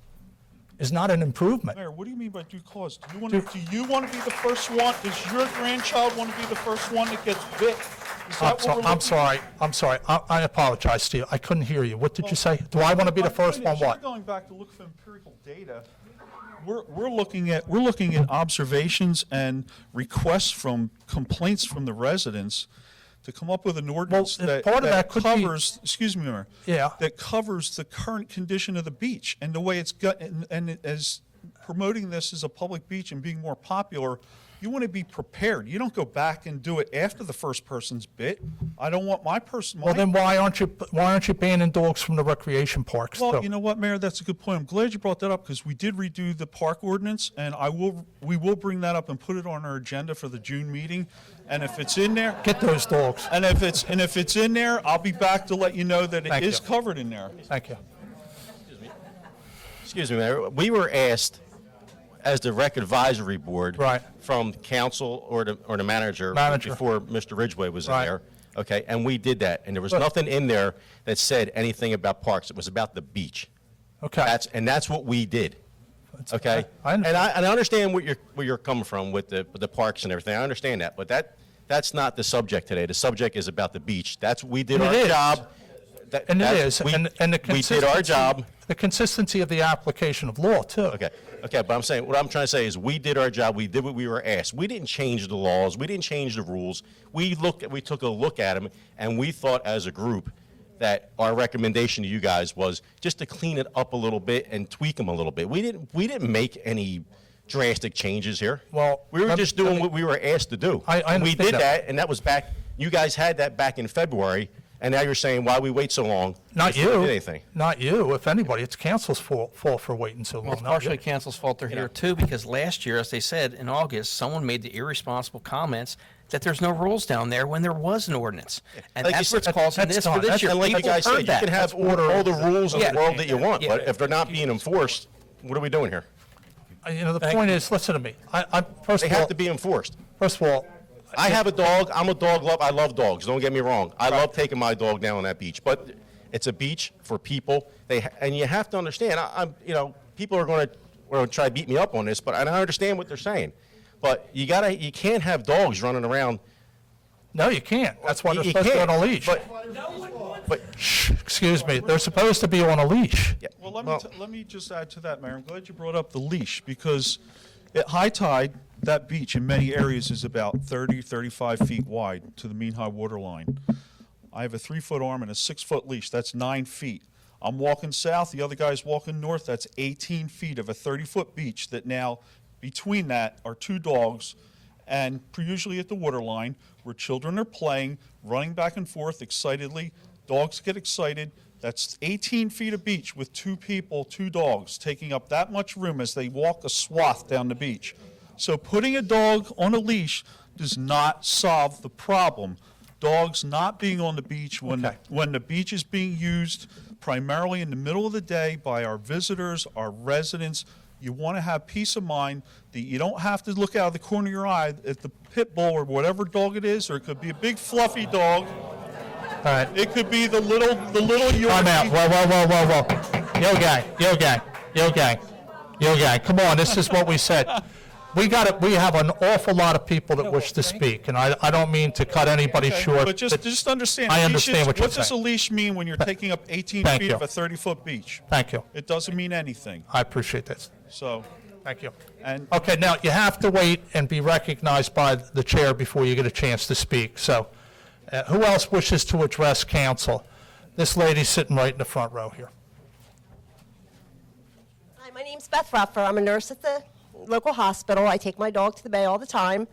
is not an improvement. Mayor, what do you mean by due cause? Do you want to be the first one? Does your grandchild want to be the first one that gets bit? Is that what we're I'm looking sorry. I apologize, Steve. I couldn't hear you. What did you say? Do I want to be the first one? You're What? going back to look for empirical data. We're looking at observations and requests from complaints from the residents to come up with an ordinance that part of that could be- covers, excuse me, Mayor. Yeah. That covers the current condition of the beach and the way it's got, and as promoting this as a public beach and being more popular, you want to be prepared. You don't go back and do it after the first person's bit. I don't want my person. Well, then why aren't you banning dogs from the recreation parks? Well, too? you know what, Mayor, that's a good point. I'm glad you brought that up because we did redo the park ordinance, and we will bring that up and put it on our agenda for the June meeting. And if it's in there, Get those dogs. and if it's in there, I'll be back to let you know that it Thank is you. covered in there. Thank you. Excuse me, Mayor. We were asked as the rec advisory board. Right. From council or the manager. Manager. Before Mr. Ridgway was in Right. there. Okay, and we did that, and there was nothing in there that said anything about parks. It was about the beach. Okay. That's what we did. Okay? I And understand. I understand where you're coming from with the parks and everything. I understand that, but that's not the subject today. The subject is about the beach. We did And our it is. job. And it is, and the We did our consistency. job. The consistency of the application of law, too. Okay, but what I'm trying to say is we did our job. We did what we were asked. We didn't change the laws. We didn't change the rules. We took a look at them, and we thought as a group that our recommendation to you guys was just to clean it up a little bit and tweak them a little bit. We didn't make any drastic changes here. Well, we were let me- just doing what we were asked to do. I And we understand did that. that, and that was back. You guys had that back in February, and now you're saying why we wait so long? Not before we you. did anything. Not you. If anybody, it's council's fault for waiting so long. Well, it's not you. partially council's fault they're here too, because last year, as they said, in August, someone made the irresponsible comments that there's no rules down there when there was an ordinance. And Like you that's what's said, causing that's this for done. this year. And like you People guys heard said, you that. can have order. all the rules in Yeah. the world that you want, Yeah. but if they're not being enforced, what are we doing here? The point is, listen to me. First They of all, have to be enforced. first of all, I have a dog. I'm a dog lover. I love dogs. Don't get me wrong. I love taking my dog down on that beach. But it's a beach for people. And you have to understand. People are going to try to beat me up on this, but I understand what they're saying. But you can't have dogs running around. no, you can't. That's why they're You supposed to be on can't, a leash. But Shh, excuse me. They're supposed to be on a leash. yeah, Well, let me just add to that, Mayor. I'm glad you brought up the leash, because at high tide, that beach in many areas is about 30, 35 feet wide to the mean high water line. I have a 3-foot arm and a 6-foot leash. That's 9 feet. I'm walking south, the other guy's walking north. That's 18 feet of a 30-foot beach that now, between that, are 2 dogs, and usually at the water line, where children are playing, running back and forth excitedly. Dogs get excited. That's 18 feet of beach with 2 people, 2 dogs, taking up that much room as they walk a swath down the beach. So putting a dog on a leash does not solve the problem. Dogs not being on the beach when the beach is being used primarily in the middle of the day by our visitors, our residents. You want to have peace of mind that you don't have to look out of the corner of your eye at the pit bull or whatever dog it is, or it could be a big fluffy dog. All right. It could be the little Yorkie. Time out. Whoa. Yo, gang. Come on, this is what we said. We have an awful lot of people that wish to speak, and I don't mean to cut anybody short. But just understand. I leashes- understand what you're What does a saying. leash mean when you're taking up 18 Thank feet you. of a 30-foot beach? Thank you. It doesn't mean anything. I appreciate this. So, Thank you. and Okay, now, you have to wait and be recognized by the chair before you get a chance to speak. So, who else wishes to address council? This lady's sitting right in the front row here. Hi, my name's Beth Ruffer. I'm a nurse at the local hospital. I take my dog to the bay all the time.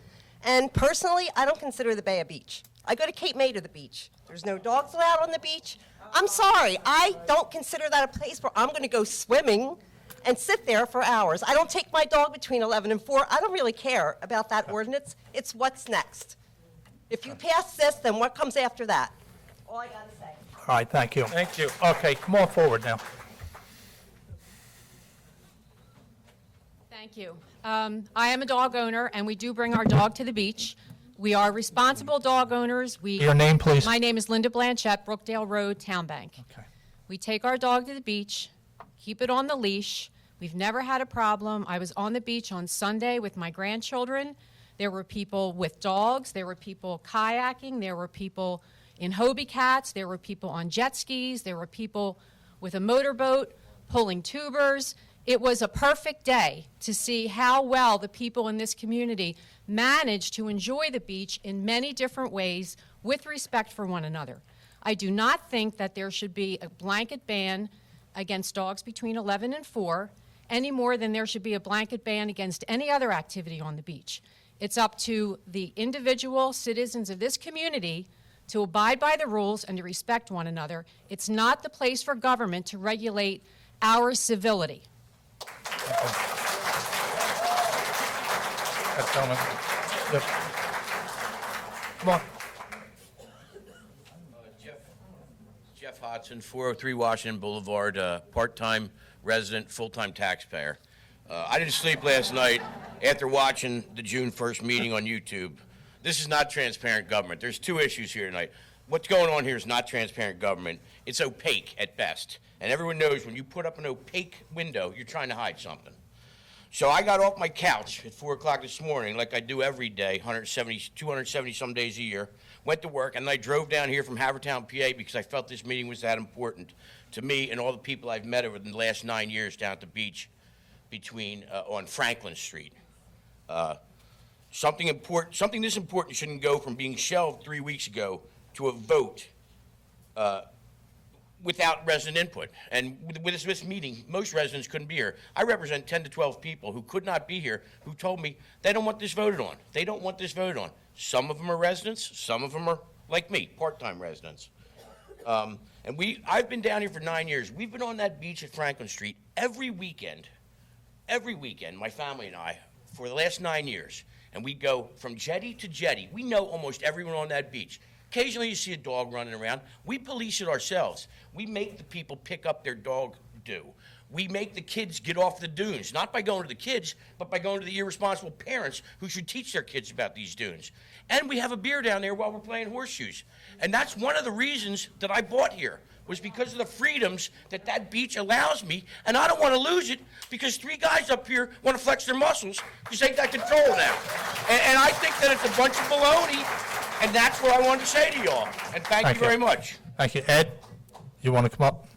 And personally, I don't consider the bay a beach. I go to Cape May to the beach. There's no dogs allowed on the beach. I'm sorry. I don't consider that a place where I'm going to go swimming and sit there for hours. I don't take my dog between 11 and 4. I don't really care about that ordinance. It's what's next. If you pass this, then what comes after that? All I got to say. All right, thank you. Thank you. Okay, come on forward now. Thank you. I am a dog owner, and we do bring our dog to the beach. We are responsible dog owners. Your name, please? My name is Linda Blanchette, Brookdale Road, Town Bank. Okay. We take our dog to the beach, keep it on the leash. We've never had a problem. I was on the beach on Sunday with my grandchildren. There were people with dogs. There were people kayaking. There were people in Hobie Cats. There were people on jet skis. There were people with a motorboat pulling tubers. It was a perfect day to see how well the people in this community managed to enjoy the beach in many different ways with respect for one another. I do not think that there should be a blanket ban against dogs between 11 and 4 any more than there should be a blanket ban against any other activity on the beach. It's up to the individual citizens of this community to abide by the rules and to respect one another. It's not the place for government to regulate our civility. That gentleman. Yep. Come on. Jeff Hodson, 403 Washington Boulevard, part-time resident, full-time taxpayer. I didn't sleep last night after watching the June 1st meeting on YouTube. This is not transparent government. There's two issues here tonight. What's going on here is not transparent government. It's opaque at best. And everyone knows when you put up an opaque window, you're trying to hide something. So I got off my couch at 4 o'clock this morning, like I do every day, 270 some days a year, went to work, and I drove down here from Havertown, PA, because I felt this meeting was that important to me and all the people I've met over the last 9 years down at the beach on Franklin Street. Something this important shouldn't go from being shelved 3 weeks ago to a vote without resident input. And with this meeting, most residents couldn't be here. I represent 10 to 12 people who could not be here, who told me they don't want this voted on. They don't want this voted on. Some of them are residents, some of them are, like me, part-time residents. I've been down here for 9 years. We've been on that beach at Franklin Street every weekend, my family and I, for the last 9 years. And we go from jetty to jetty. We know almost everyone on that beach. Occasionally you see a dog running around. We police it ourselves. We make the people pick up their dog due. We make the kids get off the dunes, not by going to the kids, but by going to the irresponsible parents who should teach their kids about these dunes. And we have a beer down there while we're playing horseshoes. And that's one of the reasons that I bought here, was because of the freedoms that beach allows me, and I don't want to lose it because 3 guys up here want to flex their muscles because they got control now. And I think that it's a bunch of baloney, and that's what I wanted to say to y'all. And thank you very much. Thank you. Ed, you want to come up?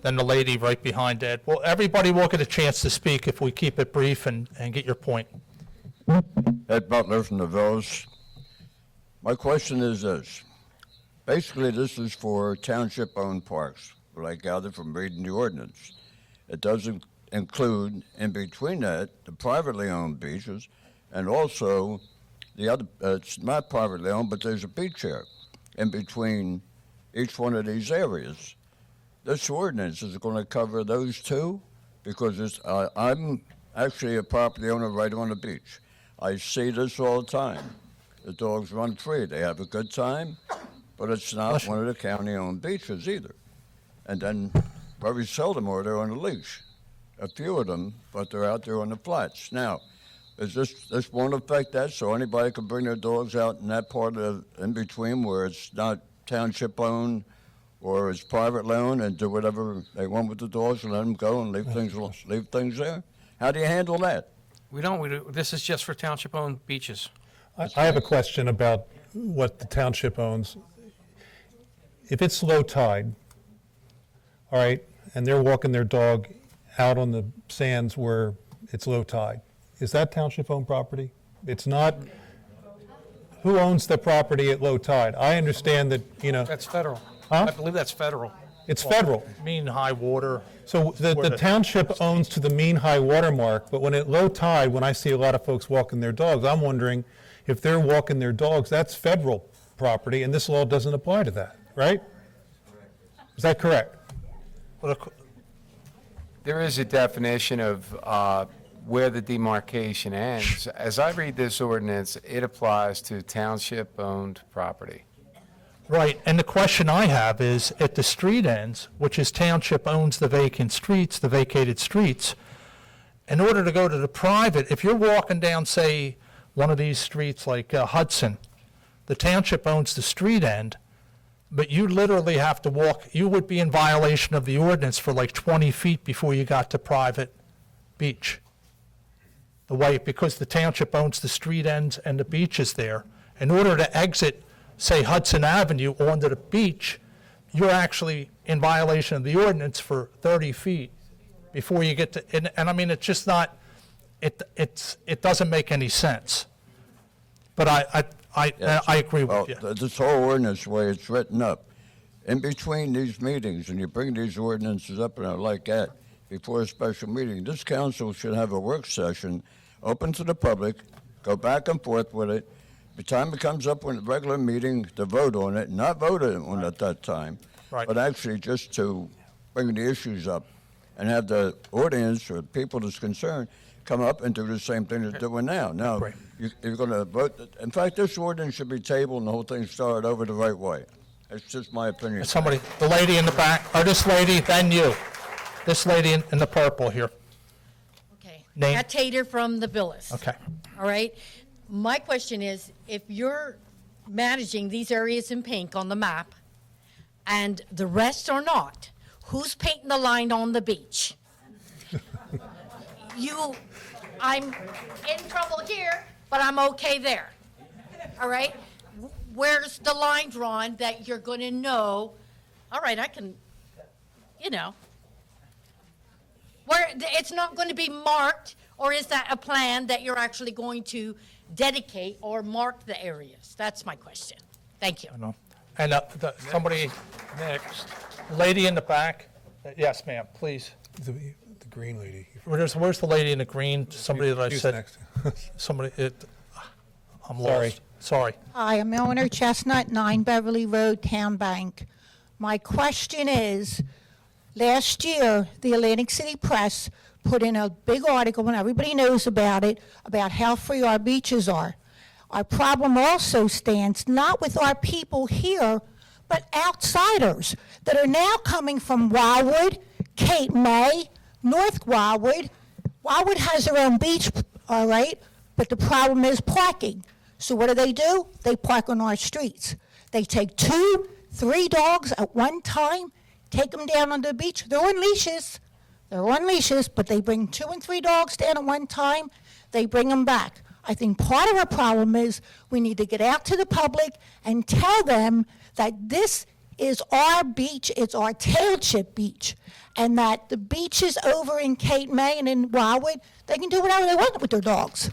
Then the lady right behind Ed. Well, everybody will get a chance to speak if we keep it brief and get your point. Ed Butler from the Village. My question is this. Basically, this is for township-owned parks, what I gathered from reading the ordinance. It doesn't include, in between that, the privately owned beaches, and also the other, it's not privately owned, but there's a beach here in between each one of these areas. This ordinance is going to cover those too, because I'm actually a property owner right on the beach. I see this all the time. The dogs run free. They have a good time, but it's not one of the county-owned beaches either. And then very seldom are they on a leash. A few of them, but they're out there on the flats. Now, this won't affect that, so anybody can bring their dogs out in that part of in between where it's not township-owned or it's privately owned and do whatever they want with the dogs and let them go and leave things there? How do you handle that? We don't. This is just for township-owned beaches. I have a question about what the township owns. If it's low tide, all right, and they're walking their dog out on the sands where it's low tide, is that township-owned property? It's not. Who owns the property at low tide? I understand that, That's federal. Huh? I believe that's federal. It's federal. Mean high water. So the township owns to the mean high water mark, but when at low tide, when I see a lot of folks walking their dogs, I'm wondering if they're walking their dogs, that's federal property, and this law doesn't apply to that, right? Is that correct? There is a definition of where the demarcation ends. As I read this ordinance, it applies to township-owned property. Right, and the question I have is, at the street ends, which is township owns the vacant streets, the vacated streets, in order to go to the private, if you're walking down, say, one of these streets like Hudson, the township owns the street end, but you literally have to walk, you would be in violation of the ordinance for like 20 feet before you got to private beach. Because the township owns the street ends and the beach is there. In order to exit, say, Hudson Avenue onto the beach, you're actually in violation of the ordinance for 30 feet before you get to, and I mean, it's just not, it doesn't make any sense. But I agree with you. This whole ordinance, the way it's written up, in between these meetings, and you bring these ordinances up, and I like that, before a special meeting, this council should have a work session open to the public, go back and forth with it. The time it comes up when the regular meeting to vote on it, not vote on it at that time, Right. but actually just to bring the issues up and have the audience or people that's concerned come up and do the same thing they're doing now. Now, Right. you're going to vote. In fact, this ordinance should be tabled and the whole thing started over the right way. It's just my opinion. Somebody, the lady in the back, or this lady, then you. This lady in the purple here. Okay. Name? Pat Tater from the Villas. Okay. All right. My question is, if you're managing these areas in pink on the map and the rest are not, who's painting the line on the beach? I'm in trouble here, but I'm okay there. All right? Where's the line drawn that you're going to know, all right, I can, where it's not going to be marked, or is that a plan that you're actually going to dedicate or mark the areas? That's my question. Thank you. I know. And somebody, Next. lady in the back. Yes, ma'am, please. The green lady. Where's the lady in the green? Somebody that I Who's said. next? Somebody. I'm Sorry. lost. Sorry. Hi, I'm Eleanor Chestnut, 9 Beverly Road, Town Bank. My question is, last year, the Atlantic City Press put in a big article, and everybody knows about it, about how free our beaches are. Our problem also stands not with our people here, but outsiders that are now coming from Wildwood, Cape May, North Wildwood. Wildwood has their own beach, all right, but the problem is parking. So what do? They park on our streets. They take 2, 3 dogs at one time, take them down on the beach. They're on leashes. But they bring 2 and 3 dogs down at one time. They bring them back. I think part of our problem is we need to get out to the public and tell them that this is our beach, it's our township beach, and that the beaches over in Cape May and in Wildwood, they can do whatever they want with their dogs.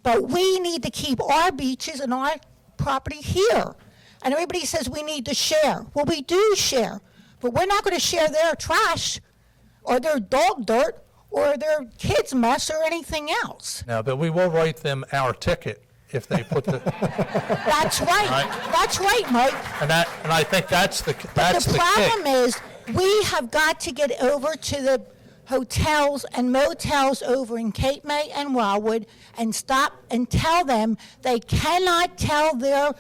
But we need to keep our beaches and our property here. And everybody says we need to share. Well, we do share, but we're not going to share their trash or their dog dirt or their kids' mess or anything else. No, but we will write them our ticket if they put the. That's right. Right. That's right, Mike. And I think that's the kick. The problem is we have got to get over to the hotels and motels over in Cape May and Wildwood and stop and tell them they cannot tell their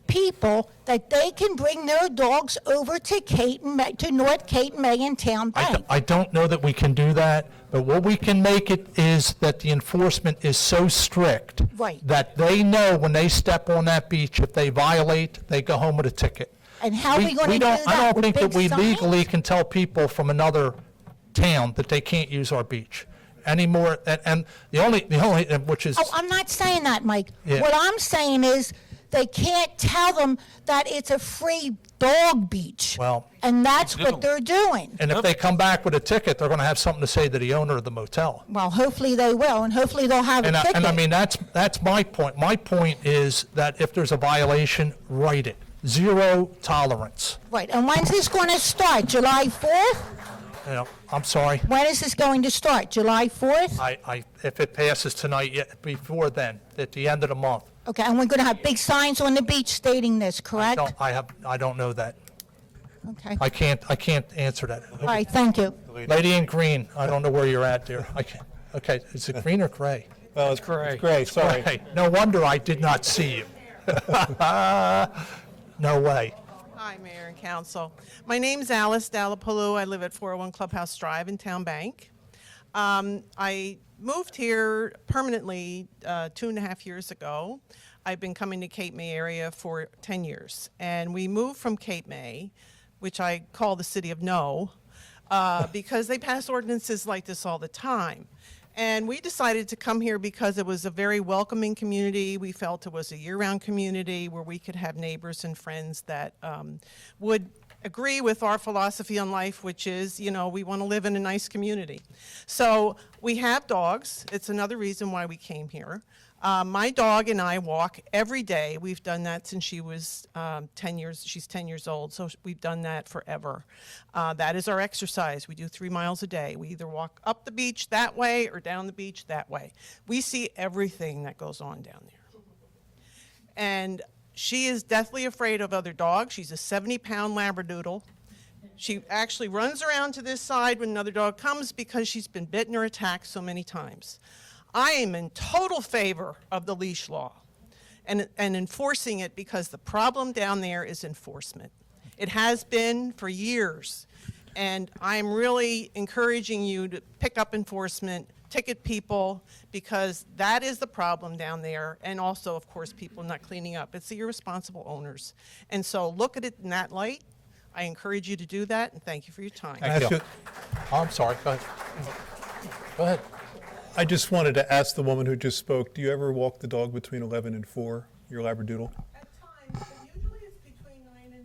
people that they can bring their dogs over to North Cape May and Town Bank. I don't know that we can do that, but what we can make it is that the enforcement is so strict Right. that they know when they step on that beach, if they violate, they go home with a ticket. And how are we going to do that? I don't with think that big we signs? legally can tell people from another town that they can't use our beach anymore. And the only, which is. Oh, I'm not saying that, Mike. Yeah. What I'm saying is they can't tell them that it's a free dog beach. Well. And that's what they're doing. And if they come back with a ticket, they're going to have something to say to the owner of the motel. Well, hopefully they will, and hopefully they'll have a ticket. And I mean, that's my point. My point is that if there's a violation, write it. 0 tolerance. Right, and when's this going to start? July 4th? You know, I'm sorry. When is this going to start? July 4th? If it passes tonight, before then, at the end of the month. Okay, and we're going to have big signs on the beach stating this, correct? I don't know that. Okay. I can't answer that. All right, thank you. Lady in green, I don't know where you're at, dear. I can't. Okay, is it green or gray? Well, it's gray. It's gray, sorry. Gray. No wonder I did not see you. No way. Hi, Mayor and Council. My name's Alice Dallapaloo. I live at 401 Clubhouse Drive in Town Bank. I moved here permanently 2.5 years ago. I've been coming to Cape May area for 10 years. And we moved from Cape May, which I call the city of no, because they pass ordinances like this all the time. And we decided to come here because it was a very welcoming community. We felt it was a year-round community where we could have neighbors and friends that would agree with our philosophy on life, which is, we want to live in a nice community. So we have dogs. It's another reason why we came here. My dog and I walk every day. We've done that since she was 10 years. She's 10 years old, so we've done that forever. That is our exercise. We do 3 miles a day. We either walk up the beach that way or down the beach that way. We see everything that goes on down there. And she is deathly afraid of other dogs. She's a 70-pound Labradoodle. She actually runs around to this side when another dog comes because she's been bitten or attacked so many times. I am in total favor of the leash law and enforcing it, because the problem down there is enforcement. It has been for years. And I'm really encouraging you to pick up enforcement, ticket people, because that is the problem down there. And also, of course, people not cleaning up. It's the irresponsible owners. And so look at it in that light. I encourage you to do that, and thank you for your time. Thank you. Oh, I'm sorry, go ahead. Go ahead. I just wanted to ask the woman who just spoke, do you ever walk the dog between 11 and 4, your Labradoodle? At times, but usually it's between 9 and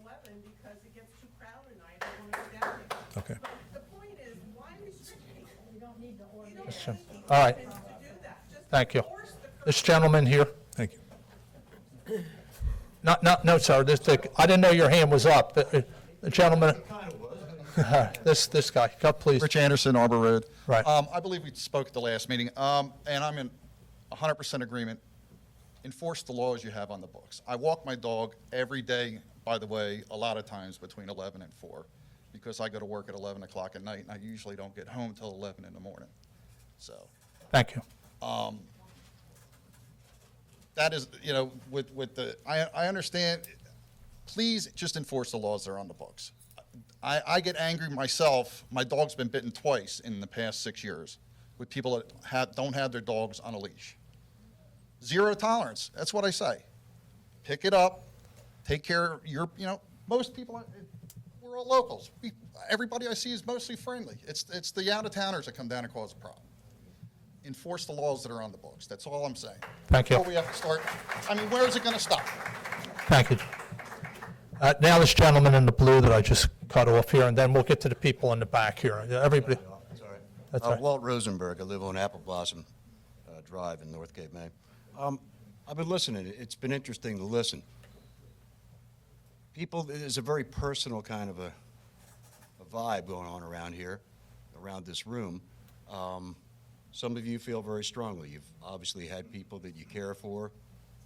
11 because it gets too crowded and I don't want to go down there. Okay. The point is, why restrict people? You don't need the order. Yes, sir. All right. Thank you. This gentleman here. Thank you. No, sir, I didn't know your hand was up. The gentleman, this guy, God, please. Rich Anderson, Arbor Road. Right. I believe we spoke at the last meeting, and I'm in 100% agreement. Enforce the laws you have on the books. I walk my dog every day, by the way, a lot of times between 11 and 4, because I go to work at 11 o'clock at night, and I usually don't get home till 11 in the morning. So Thank you. that is, with the, I understand, please just enforce the laws that are on the books. I get angry myself. My dog's been bitten twice in the past 6 years with people that don't have their dogs on a leash. Zero tolerance. That's what I say. Pick it up. Take care of your, most people, we're all locals. Everybody I see is mostly friendly. It's the out-of-towners that come down and cause a problem. Enforce the laws that are on the books. That's all I'm saying. Thank you. Before we have to start, where is it going to stop? Thank you. Now this gentleman in the blue that I just cut off here, and then we'll get to the people in the back here. Everybody. Sorry. That's all right. Walt Rosenberg. I live on Apple Blossom Drive in North Cape May. I've been listening. It's been interesting to listen. There's a very personal kind of a vibe going on around here, around this room. Some of you feel very strongly. You've obviously had people that you care for.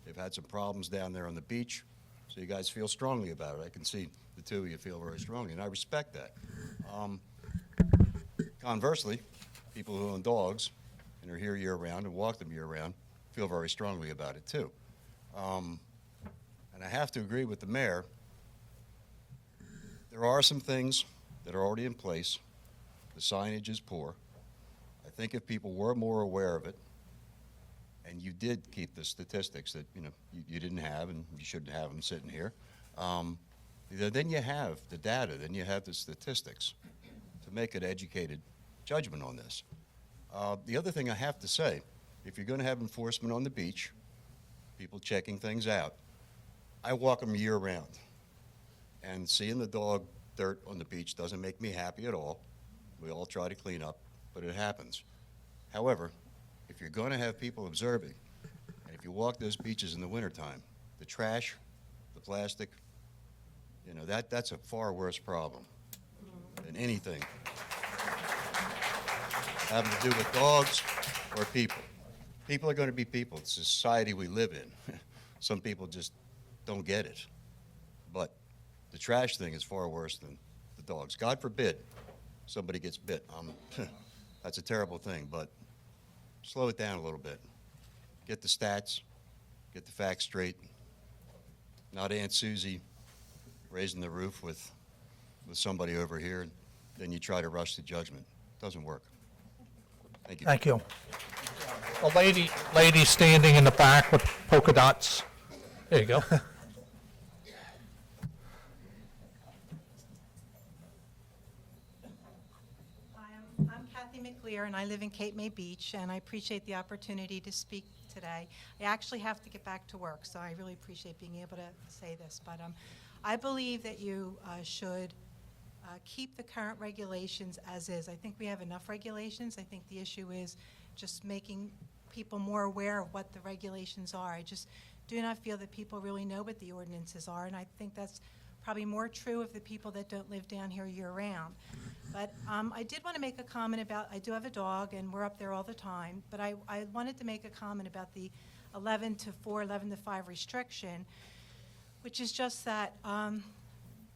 They've had some problems down there on the beach, so you guys feel strongly about it. I can see the two of you feel very strongly, and I respect that. Conversely, people who own dogs and are here year-round and walk them year-round feel very strongly about it, too. And I have to agree with the mayor. There are some things that are already in place. The signage is poor. I think if people were more aware of it, and you did keep the statistics that you didn't have, and you shouldn't have them sitting here, then you have the data, then you have the statistics to make an educated judgment on this. The other thing I have to say, if you're going to have enforcement on the beach, people checking things out, I walk them year-round, and seeing the dog dirt on the beach doesn't make me happy at all. We all try to clean up, but it happens. However, if you're going to have people observing, and if you walk those beaches in the wintertime, the trash, the plastic, that's a far worse problem than anything having to do with dogs or people. People are going to be people. It's the society we live in. Some people just don't get it. But the trash thing is far worse than the dogs. God forbid somebody gets bit. That's a terrible thing, but slow it down a little bit. Get the stats, get the facts straight. Not Aunt Susie raising the roof with somebody over here, and then you try to rush to judgment. Doesn't work. Thank you. Thank you. A lady standing in the back with polka dots. There you go. I'm Kathy McLear, and I live in Cape May Beach, and I appreciate the opportunity to speak today. I actually have to get back to work, so I really appreciate being able to say this. But I believe that you should keep the current regulations as is. I think we have enough regulations. I think the issue is just making people more aware of what the regulations are. I just do not feel that people really know what the ordinances are, and I think that's probably more true of the people that don't live down here year-round. But I did want to make a comment about, I do have a dog, and we're up there all the time, but I wanted to make a comment about the 11 to 4, 11 to 5 restriction, which is just that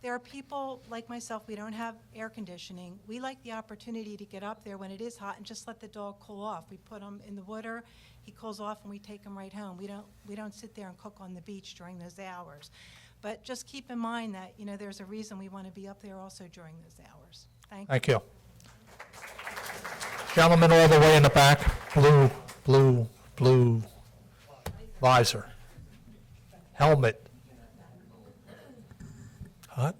there are people like myself, we don't have air conditioning. We like the opportunity to get up there when it is hot and just let the dog cool off. We put him in the water, he cools off, and we take him right home. We don't sit there and cook on the beach during those hours. But just keep in mind that, you know, there's a reason we want to be up there also during those hours. Thank you. Thank you. Gentleman all the way in the back, blue visor, helmet. Hot?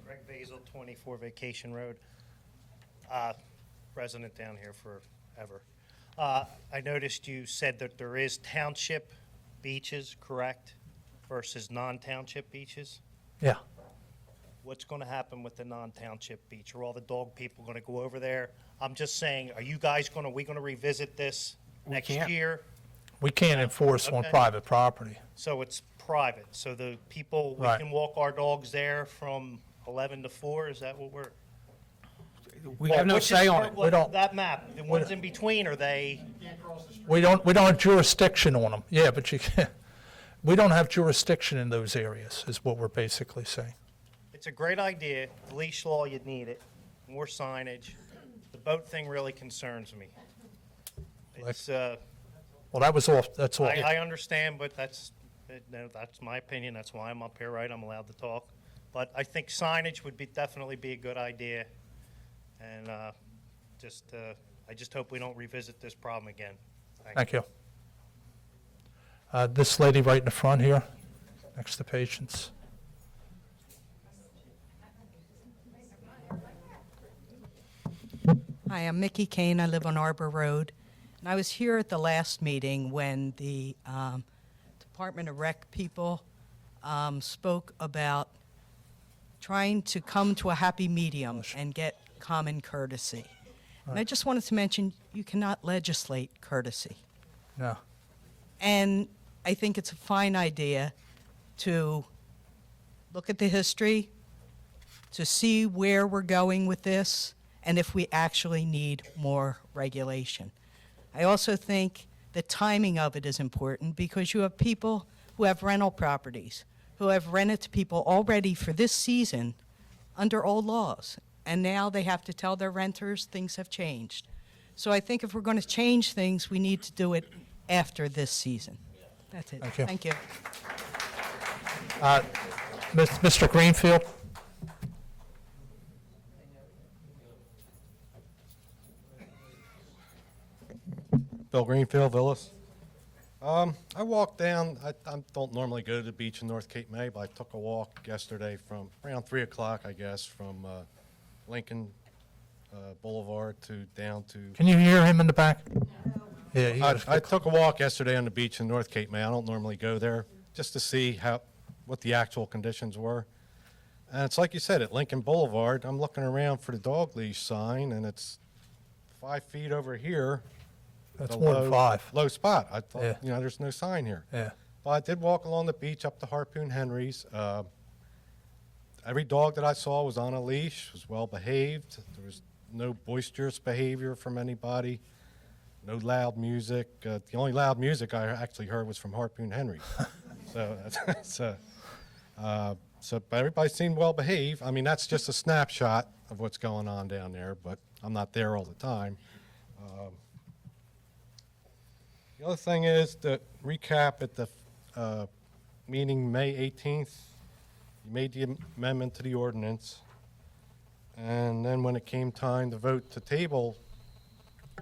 Greg Basil, 24 Vacation Road, resident down here forever. I noticed you said that there is township beaches, correct, versus non-township beaches? Yeah. What's going to happen with the non-township beach? Are all the dog people going to go over there? I'm just saying, are you guys going to, we going to revisit this next can't. year? We can't enforce on Okay. private property. So it's private, so the people, we Right. can walk our dogs there from 11 to 4, is that what we're? We have no Which is say on per- it. what- We don't- That map, the ones in between, are they? We don't have jurisdiction on them. Yeah, but you can't, we don't have jurisdiction in those areas, is what we're basically saying. It's a great idea, the leash law, you'd need it, more signage. The boat thing really concerns me. It's, Well, that's all. I understand, but that's my opinion, that's why I'm up here, right, I'm allowed to talk. But I think signage would definitely be a good idea, and I just hope we don't revisit this problem again. Thank you. This lady right in the front here, next to Patience. Hi, I'm Mickey Kane. I live on Arbor Road. And I was here at the last meeting when the Department of Rec people spoke about trying to come to a happy medium and get common courtesy. And I just wanted to mention, you cannot legislate courtesy. No. And I think it's a fine idea to look at the history, to see where we're going with this, and if we actually need more regulation. I also think the timing of it is important because you have people who have rental properties, who have rented to people already for this season under old laws. And now they have to tell their renters things have changed. So I think if we're going to change things, we need to do it after this season. That's it. Thank you. Thank you. Mr. Greenfield? Bill Greenfield, Villas. I walked down, I don't normally go to the beach in North Cape May, but I took a walk yesterday from around 3 o'clock, I guess, from Lincoln Boulevard down to... Can you hear him in the back? Yeah. I took a walk yesterday on the beach in North Cape May. I don't normally go there, just to see what the actual conditions were. And it's like you said, at Lincoln Boulevard, I'm looking around for the dog leash sign, and it's 5 feet over here. That's a more than 5. Low spot. I thought, Yeah. there's no sign here. Yeah. But I did walk along the beach up to Harpoon Henry's. Every dog that I saw was on a leash, was well behaved. There was no boisterous behavior from anybody, no loud music. The only loud music I actually heard was from Harpoon Henry. But everybody seemed well behaved. I mean, that's just a snapshot of what's going on down there, but I'm not there all the time. The other thing is to recap at the meeting May 18th, you made the amendment to the ordinance, and then when it came time to vote to table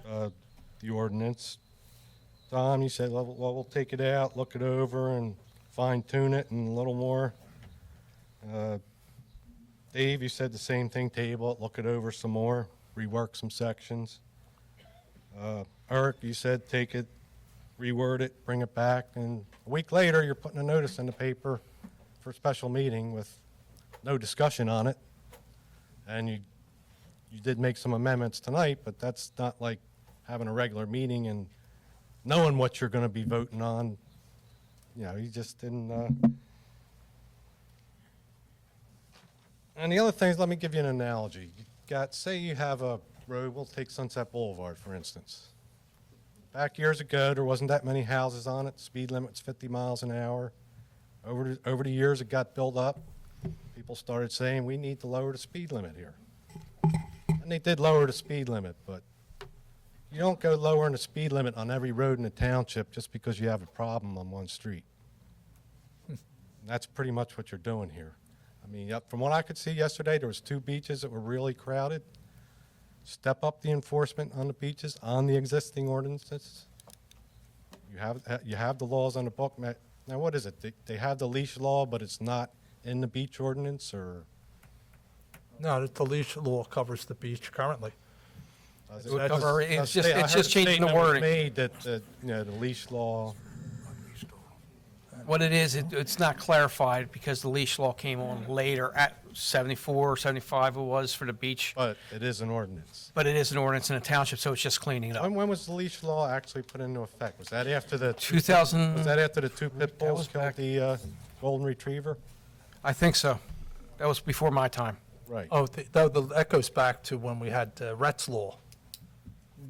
the ordinance, Tom, you said, well, we'll take it out, look it over, and fine-tune it and a little more. Dave, you said the same thing, table it, look it over some more, rework some sections. Eric, you said take it, reword it, bring it back, and a week later, you're putting a notice in the paper for a special meeting with no discussion on it. And you did make some amendments tonight, but that's not like having a regular meeting and knowing what you're going to be voting on. You just didn't. And the other thing is, let me give you an analogy. Say you have a road, we'll take Sunset Boulevard, for instance. Back years ago, there wasn't that many houses on it. Speed limit's 50 miles an hour. Over the years, it got built up. People started saying, we need to lower the speed limit here. And they did lower the speed limit, but You don't go lowering the speed limit on every road in the township just because you have a problem on one street. That's pretty much what you're doing here. I mean, from what I could see yesterday, there was 2 beaches that were really crowded. Step up the enforcement on the beaches, on the existing ordinances. You have the laws on the book. Now, what is it? They have the leash law, but it's not in the beach ordinance, or? No, the leash law covers the beach currently. Does It would that cover- just- it's does just- I it's heard just a changing the statement was wording. made that, the leash law. What it is, it's not clarified because the leash law came on later at 74 or 75 it was for the beach. But it is an ordinance. But it is an ordinance in the township, so it's just cleaning it up. When was the leash law actually put into effect? Was that after the 2000 Was that after the 2 pit bulls was killed back- the golden retriever? I think so. That was before my time. Right. Oh, that goes back to when we had Rhett's law.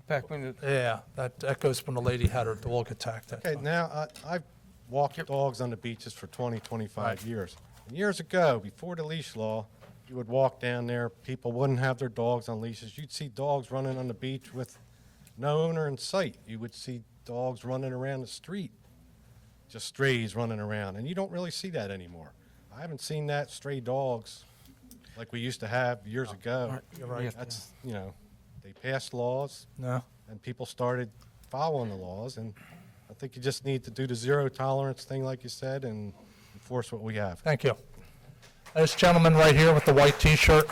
Back when Yeah, that goes when the lady had her dog attacked. Okay, now, I've walked dogs on the beaches for 20, 25 years. And years ago, before the leash law, you would walk down there, people wouldn't have their dogs on leashes. You'd see dogs running on the beach with no owner in sight. You would see dogs running around the street, just strays running around, and you don't really see that anymore. I haven't seen that stray dogs like we used to have years ago. You're right. That's, they passed laws. No. And people started following the laws, and I think you just need to do the zero tolerance thing, like you said, and enforce what we have. Thank you. This gentleman right here with the white T-shirt.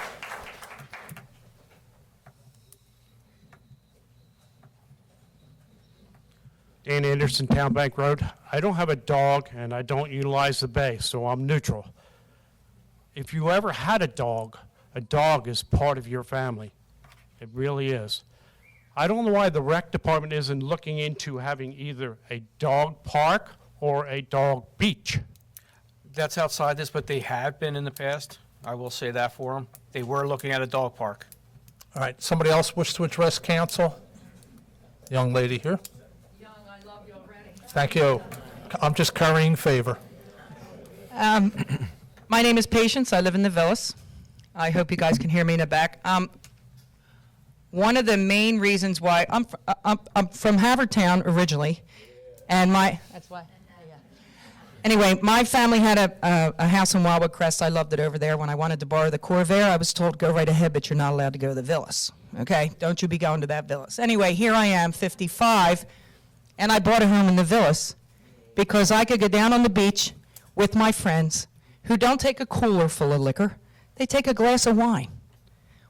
Dan Anderson, Town Bank Road. I don't have a dog, and I don't utilize the bay, so I'm neutral. If you ever had a dog is part of your family. It really is. I don't know why the rec department isn't looking into having either a dog park or a dog beach. That's outside this, but they have been in the past. I will say that for them. They were looking at a dog park. All right, somebody else wish to address council? Young lady here. Young, I love you already. Thank you. I'm just currying favor. My name is Patience. I live in the Villas. I hope you guys can hear me in the back. One of the main reasons why I'm from Havertown originally, and that's why. Anyway, my family had a house in Wildwood Crest. I loved it over there. When I wanted to borrow the Corvair, I was told, go right ahead, but you're not allowed to go to the Villas. Okay? Don't you be going to that Villas. Anyway, here I am, 55, and I bought a home in the Villas because I could go down on the beach with my friends who don't take a cooler full of liquor. They take a glass of wine.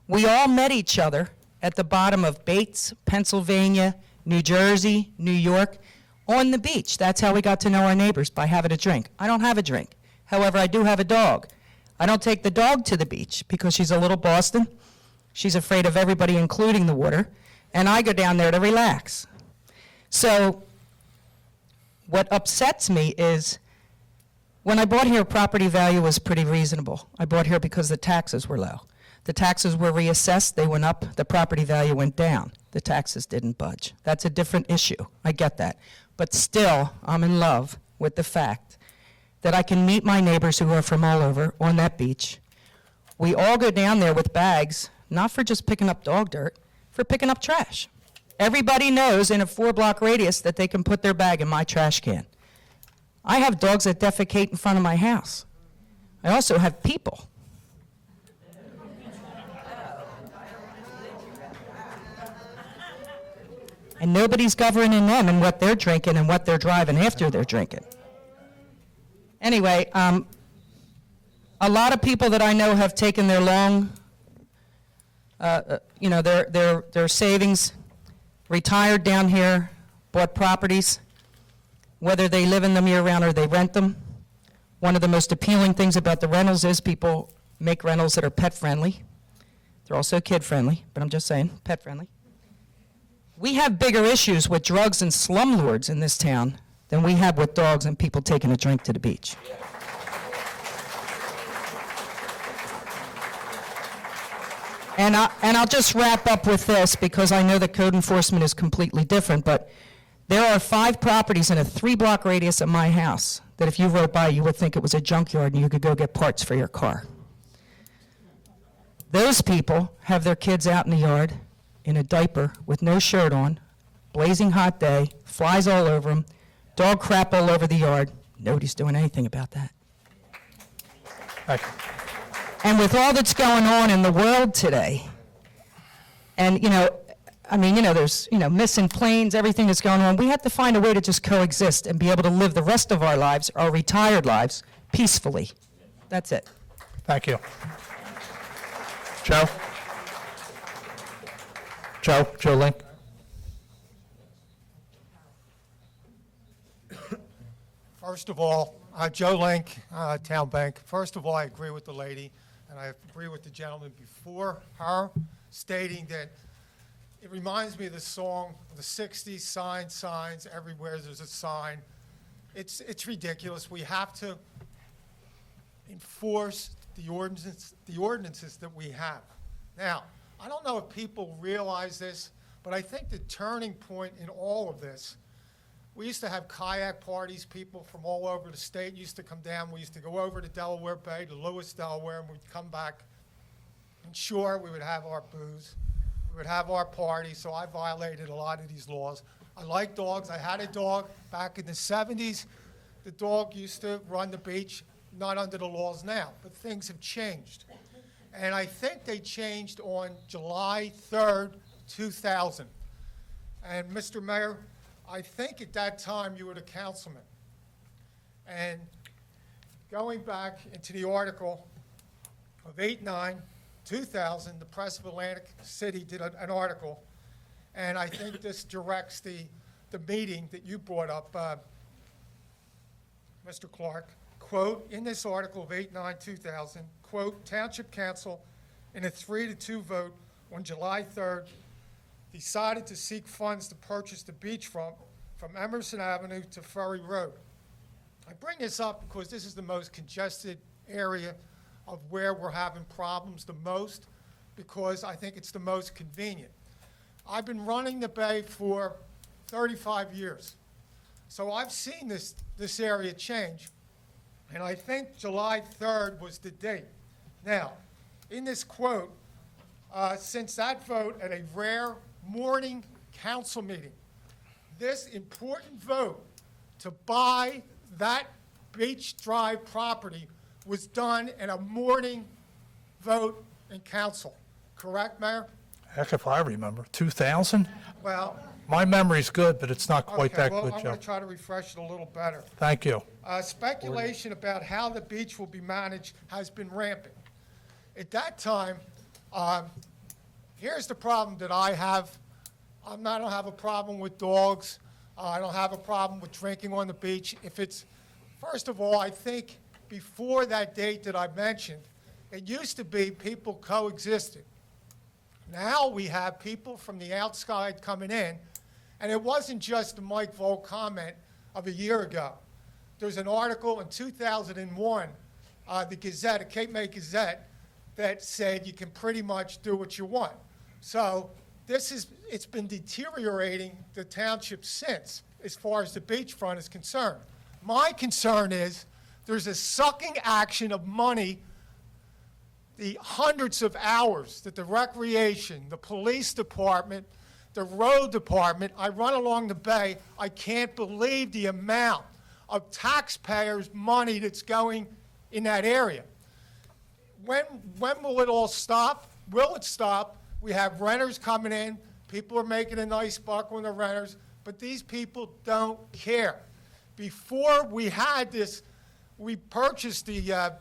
We all met each other at the bottom of Bates, Pennsylvania, New Jersey, New York, on the beach. That's how we got to know our neighbors, by having a drink. I don't have a drink. However, I do have a dog. I don't take the dog to the beach because she's a little Boston. She's afraid of everybody, including the water, and I go down there to relax. So what upsets me is when I bought here, property value was pretty reasonable. I bought here because the taxes were low. The taxes were reassessed, they went up, the property value went down. The taxes didn't budge. That's a different issue, I get that. But still, I'm in love with the fact that I can meet my neighbors who are from all over on that beach. We all go down there with bags, not for just picking up dog dirt, for picking up trash. Everybody knows in a 4-block radius that they can put their bag in my trash can. I have dogs that defecate in front of my house. I also have people. And nobody's governing them and what they're drinking and what they're driving after they're drinking. Anyway, a lot of people that I know have taken their long, their savings, retired down here, bought properties, whether they live in them year-round or they rent them. One of the most appealing things about the rentals is people make rentals that are pet-friendly. They're also kid-friendly, but I'm just saying, pet-friendly. We have bigger issues with drugs and slumlords in this town than we have with dogs and people taking a drink to the beach. And I'll just wrap up with this because I know that code enforcement is completely different, but there are 5 properties in a 3-block radius of my house that if you rode by, you would think it was a junkyard and you could go get parts for your car. Those people have their kids out in the yard in a diaper with no shirt on, blazing hot day, flies all over them, dog crap all over the yard. Nobody's doing anything about that. Thank you. And with all that's going on in the world today, and, there's, missing planes, everything that's going on, we have to find a way to just coexist and be able to live the rest of our lives, our retired lives, peacefully. That's it. Thank you. Joe? Joe Link? First of all, Joe Link, Town Bank. First of all, I agree with the lady, and I agree with the gentleman before her, stating that it reminds me of the song, the 60s, signs, everywhere there's a sign. It's ridiculous. We have to enforce the ordinances that we have. Now, I don't know if people realize this, but I think the turning point in all of this, we used to have kayak parties. People from all over the state used to come down. We used to go over to Delaware Bay, to Lewis, Delaware, and we'd come back. And sure, we would have our booze. We would have our party, so I violated a lot of these laws. I like dogs. I had a dog back in the 70s. The dog used to run the beach, not under the laws now, but things have changed. And I think they changed on July 3rd, 2000. And Mr. Mayor, I think at that time you were the councilman. And going back into the article of 8/9/2000, the Press of Atlantic City did an article, and I think this directs the meeting that you brought up, Mr. Clark. Quote, in this article of 8/9/2000, quote, Township Council, in a 3-2 vote on July 3rd, decided to seek funds to purchase the beachfront from Emerson Avenue to Ferry Road. I bring this up because this is the most congested area of where we're having problems the most, because I think it's the most convenient. I've been running the bay for 35 years, so I've seen this area change, and I think July 3rd was the date. Now, in this quote, since that vote at a rare morning council meeting, this important vote to buy that Beach Drive property was done in a morning vote in council. Correct, Mayor? Heck, if I remember, 2000? Well, My memory's good, but it's not quite okay, that well, good, I'm Joe. going to try to refresh it a little better. Thank you. Speculation about how the beach will be managed has been rampant. At that time, here's the problem that I have. I don't have a problem with dogs. I don't have a problem with drinking on the beach. First of all, I think before that date that I mentioned, it used to be people coexisted. Now we have people from the outside coming in, and it wasn't just the Mike Volk comment of a year ago. There's an article in 2001, the Gazette, the Cape May Gazette, that said you can pretty much do what you want. So it's been deteriorating the township since, as far as the beachfront is concerned. My concern is there's a sucking action of money, the hundreds of hours that the recreation, the police department, the road department, I run along the bay, I can't believe the amount of taxpayers' money that's going in that area. When will it all stop? Will it stop? We have renters coming in. People are making a nice buck on the renters, but these people don't care. Before we had this, we purchased the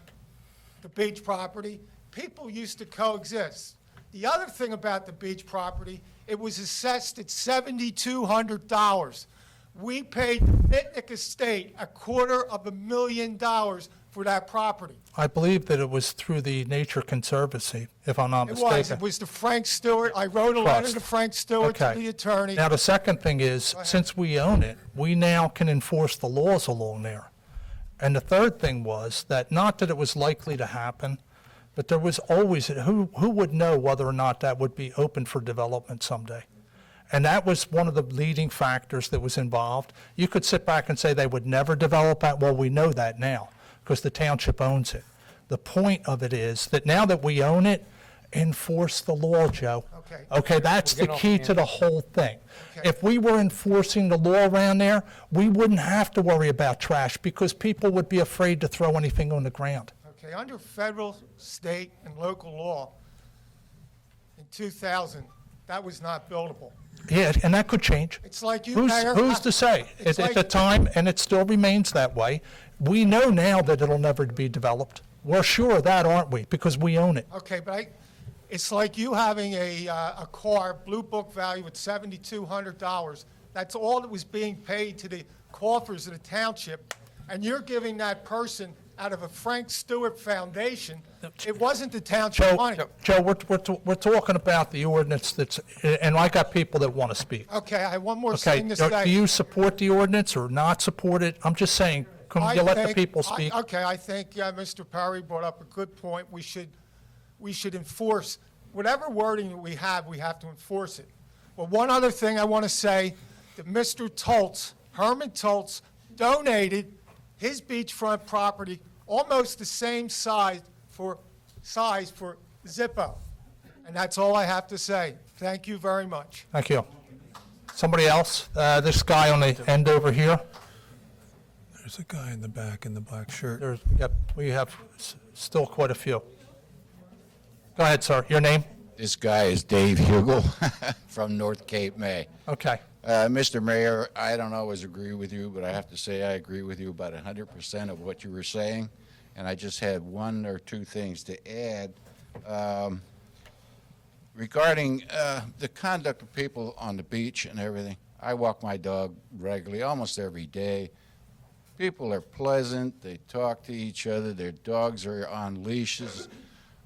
beach property, people used to coexist. The other thing about the beach property, it was assessed at $7,200. We paid the Mitnick estate $250,000 for that property. I believe that it was through the Nature Conservancy, if I'm not mistaken. It was the Frank Stewart. I wrote a letter to Frank Stewart, to the attorney. Now, the second thing is, since we own it, we now can enforce the laws along there. And the third thing was that, not that it was likely to happen, but there was always, who would know whether or not that would be open for development someday? And that was one of the leading factors that was involved. You could sit back and say they would never develop that. Well, we know that now, because the township owns it. The point of it is that now that we own it, enforce the law, Joe. Okay. Okay, that's We're the getting key off to the whole thing. Okay. If we were enforcing the law around there, we wouldn't have to worry about trash because people would be afraid to throw anything on the ground. Okay, under federal, state, and local law, in 2000, that was not buildable. Yeah, and that could change. It's like you, Who's, Mayor. who's to say? It's At the like- time, and it still remains that way, we know now that it'll never be developed. We're sure of that, aren't we? Because we own it. Okay, but it's like you having a car, Blue Book value at $7,200. That's all that was being paid to the coffers of the township, and you're giving that person out of a Frank Stewart Foundation. It wasn't the township money. Joe, we're talking about the ordinance that's, and I got people that want to speak. Okay, I have one more Okay, thing to do say. you support the ordinance or not support it? I'm just saying, can you let the people speak? Okay, I think Mr. Perry brought up a good point. We should enforce, whatever wording that we have to enforce it. Well, one other thing I want to say, that Mr. Toltz, Herman Toltz, donated his beachfront property almost the same size for Zippo. And that's all I have to say. Thank you very much. Thank you. Somebody else? This guy on the end over here? There's a guy in the back in the black shirt. Yep, we have still quite a few. Go ahead, sir. Your name? This guy is Dave Hugel from North Cape May. Okay. Mr. Mayor, I don't always agree with you, but I have to say I agree with you about 100% of what you were saying. And I just had one or two things to add. Regarding the conduct of people on the beach and everything, I walk my dog regularly, almost every day. People are pleasant, they talk to each other, their dogs are on leashes.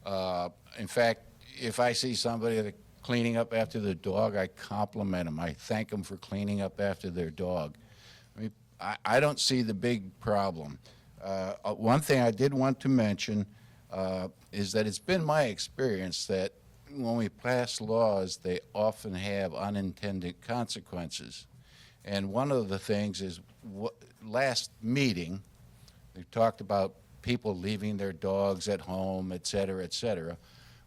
In fact, if I see somebody cleaning up after their dog, I compliment them. I thank them for cleaning up after their dog. I mean, I don't see the big problem. One thing I did want to mention is that it's been my experience that when we pass laws, they often have unintended consequences. And one of the things is, last meeting, we talked about people leaving their dogs at home, et cetera, et cetera.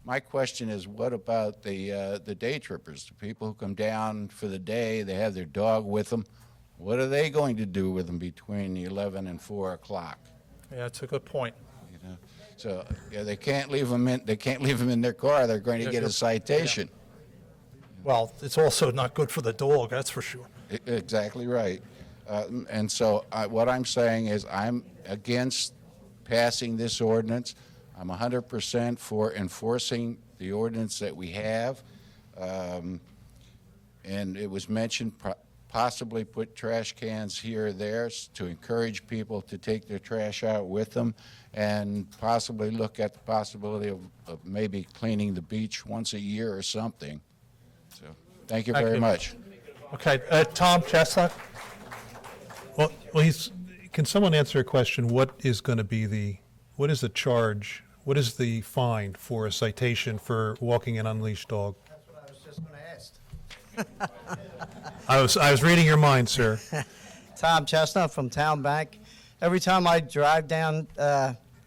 My question is, what about the day trippers, the people who come down for the day, they have their dog with them? What are they going to do with them between 11 and 4 o'clock? Yeah, that's a good point. You know? So yeah, they can't leave them in. They can't leave them in their car. They're going to get a citation. Well, it's also not good for the dog, that's for sure. Exactly right. And so what I'm saying is I'm against passing this ordinance. I'm 100% for enforcing the ordinance that we have. And it was mentioned possibly put trash cans here or there to encourage people to take their trash out with them, and possibly look at the possibility of maybe cleaning the beach once a year or something. So thank you very much. Okay, Tom Chestnut? Well, can someone answer a question? What is going to be what is the charge? What is the fine for a citation for walking an unleashed dog? That's what I was just going to ask. I was reading your mind, sir. Tom Chestnut from Town Bank. Every time I drive down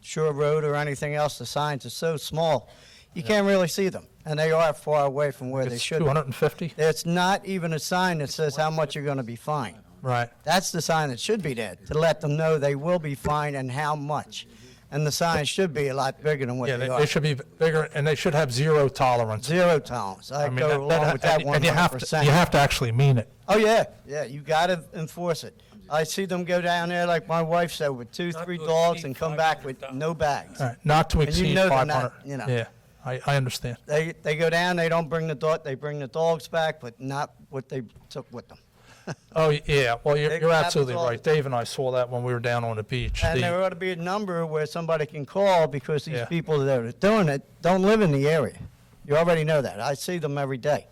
Shore Road or anything else, the signs are so small, you can't really see them. And they are far away from where they It's should be. 250? It's not even a sign that says how much you're going to be fined. Right. That's the sign that should be there, to let them know they will be fined and how much. And the signs should be a lot bigger than what Yeah, they are. they should be bigger, and they should have zero tolerance. Zero tolerance. I mean, go along with that 100%. and you have to actually mean it. Oh, yeah, you got to enforce it. I see them go down there, like my wife said, with 2-3 dogs and come back with no bags. All right, not to And you exceed know they're 500. not, you know. Yeah, I understand. They go down, they don't bring the dog, they bring the dogs back, but not what they took with them. Oh, yeah, well, They you're happens absolutely all right. Dave and I saw that when we were down on the beach. And The- there ought to be a number where somebody can call, because these Yeah. people that are doing it don't live in the area. You already know that. I see them every day.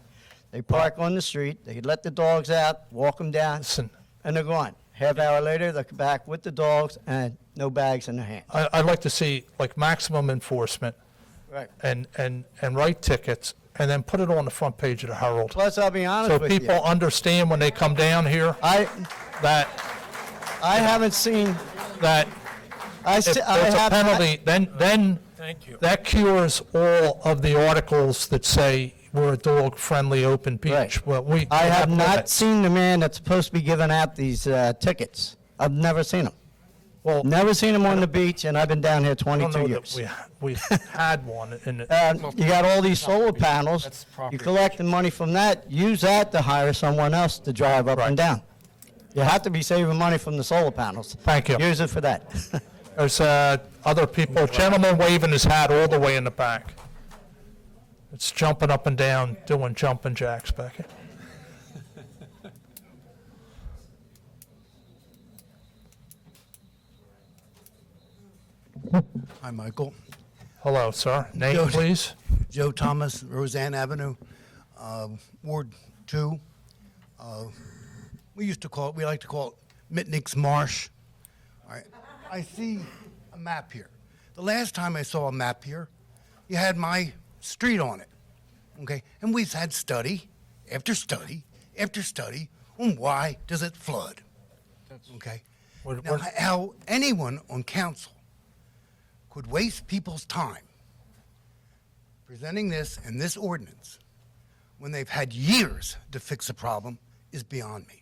They park on the street, they let the dogs out, walk them down, and they're gone. Half hour later, they're back with the dogs and no bags in their hands. I'd like to see like maximum enforcement Right. and write tickets and then put it on the front page of the Herald. Plus, I'll be honest So with you. people understand when they come down here that I haven't seen that I if see- I there's a have- penalty, then Thank you. That cures all of the articles that say we're a dog-friendly open beach. Right. Well, we I have not limits. seen the man that's supposed to be giving out these tickets. I've never seen him. Well, Never seen him on the beach, and I've been down here I don't 22 know years. that we had one in the. You got all these solar panels, That's property. you're collecting money from that, use that to hire someone else to drive up and down. You have to be saving money from the solar panels. Thank you. Use it for that. There's other people, gentleman waving his hat all the way in the back. It's jumping up and down, doing jumping jacks back here. Hi, Michael. Hello, sir. Name, Joe- please. Joe Thomas, Roseanne Avenue, Ward 2. We like to call it Mitnick's Marsh. All right. I see a map here. The last time I saw a map here, you had my street on it. Okay? And we've had study after study after study on why does it flood. Okay? Now, how anyone on council could waste people's time presenting this and this ordinance when they've had years to fix a problem is beyond me.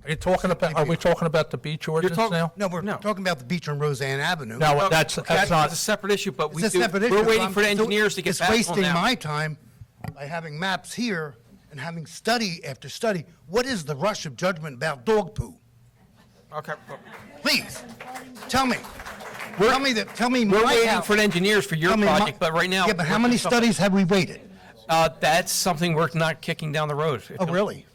Are we talking about the beach ordinance now? No, we're talking about the beach on Roseanne Avenue. No, that's not. a separate issue, but It's a separate issue. we're waiting I'm for the still- engineers to get back on It's wasting that. my time by having maps here and having study after study. What is the rush of judgment about dog poo? Okay. Please, tell me. Tell me We're my waiting house. for the engineers for your Tell me my- project, but right now. Yeah, but how we're many just- studies have we waited? That's something we're not kicking down the road. Oh, really?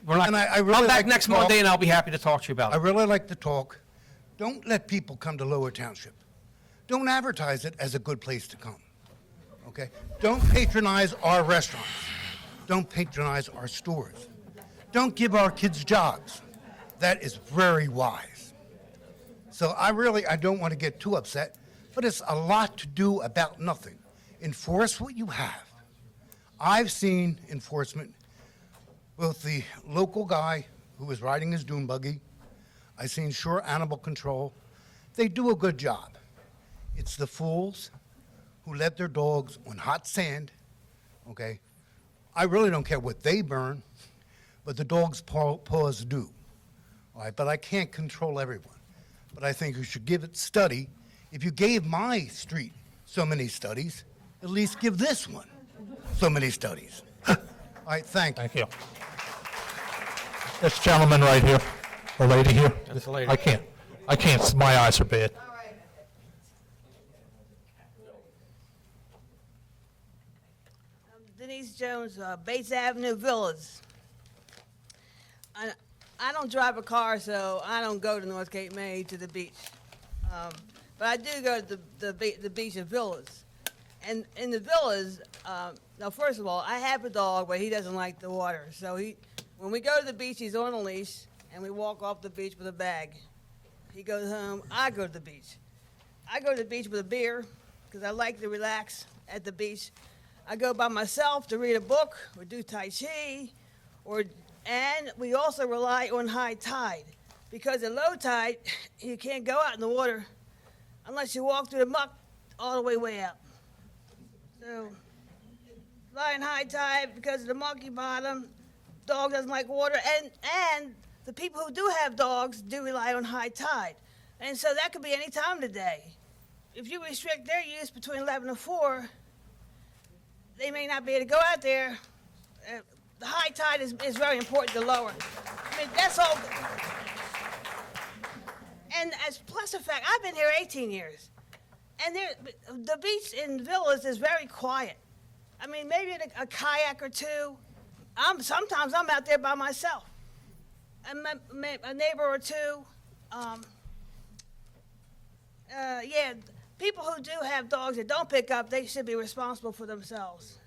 We're not. And I really Come back like to next talk. Monday and I'll be happy to talk to you about I it. really like to talk. Don't let people come to Lower Township. Don't advertise it as a good place to come. Okay? Don't patronize our restaurants. Don't patronize our stores. Don't give our kids jobs. That is very wise. So I don't want to get too upset, but it's a lot to do about nothing. Enforce what you have. I've seen enforcement, both the local guy who was riding his dune buggy, I've seen Sure Animal Control. They do a good job. It's the fools who let their dogs on hot sand, okay? I really don't care what they burn, but the dog's paws do. All right, but I can't control everyone. But I think you should give it study. If you gave my street so many studies, at least give this one so many studies. All right, thank you. Thank you. This gentleman right here, or lady here. That's a lady. I can't, my eyes are bad. Denise Jones, Bates Avenue Villas. I don't drive a car, so I don't go to North Cape May to the beach. But I do go to the beach in Villas. And in the villas, now first of all, I have a dog, but he doesn't like the water. So when we go to the beach, he's on a leash, and we walk off the beach with a bag. He goes home, I go to the beach. I go to the beach with a beer, because I like to relax at the beach. I go by myself to read a book, or do Tai Chi, and we also rely on high tide, because at low tide, you can't go out in the water unless you walk through the muck all the way out. So, lie in high tide because of the mucky bottom, dog doesn't like water, and the people who do have dogs do rely on high tide. And so that could be any time of the day. If you restrict their use between 11 and 4, they may not be able to go out there. The high tide is very important to lower. I mean, that's all. And as plus the fact, I've been here 18 years. And the beach in Villas is very quiet. I mean, maybe a kayak or two. Sometimes I'm out there by myself. And a neighbor or two. Yeah, people who do have dogs that don't pick up, they should be responsible for themselves.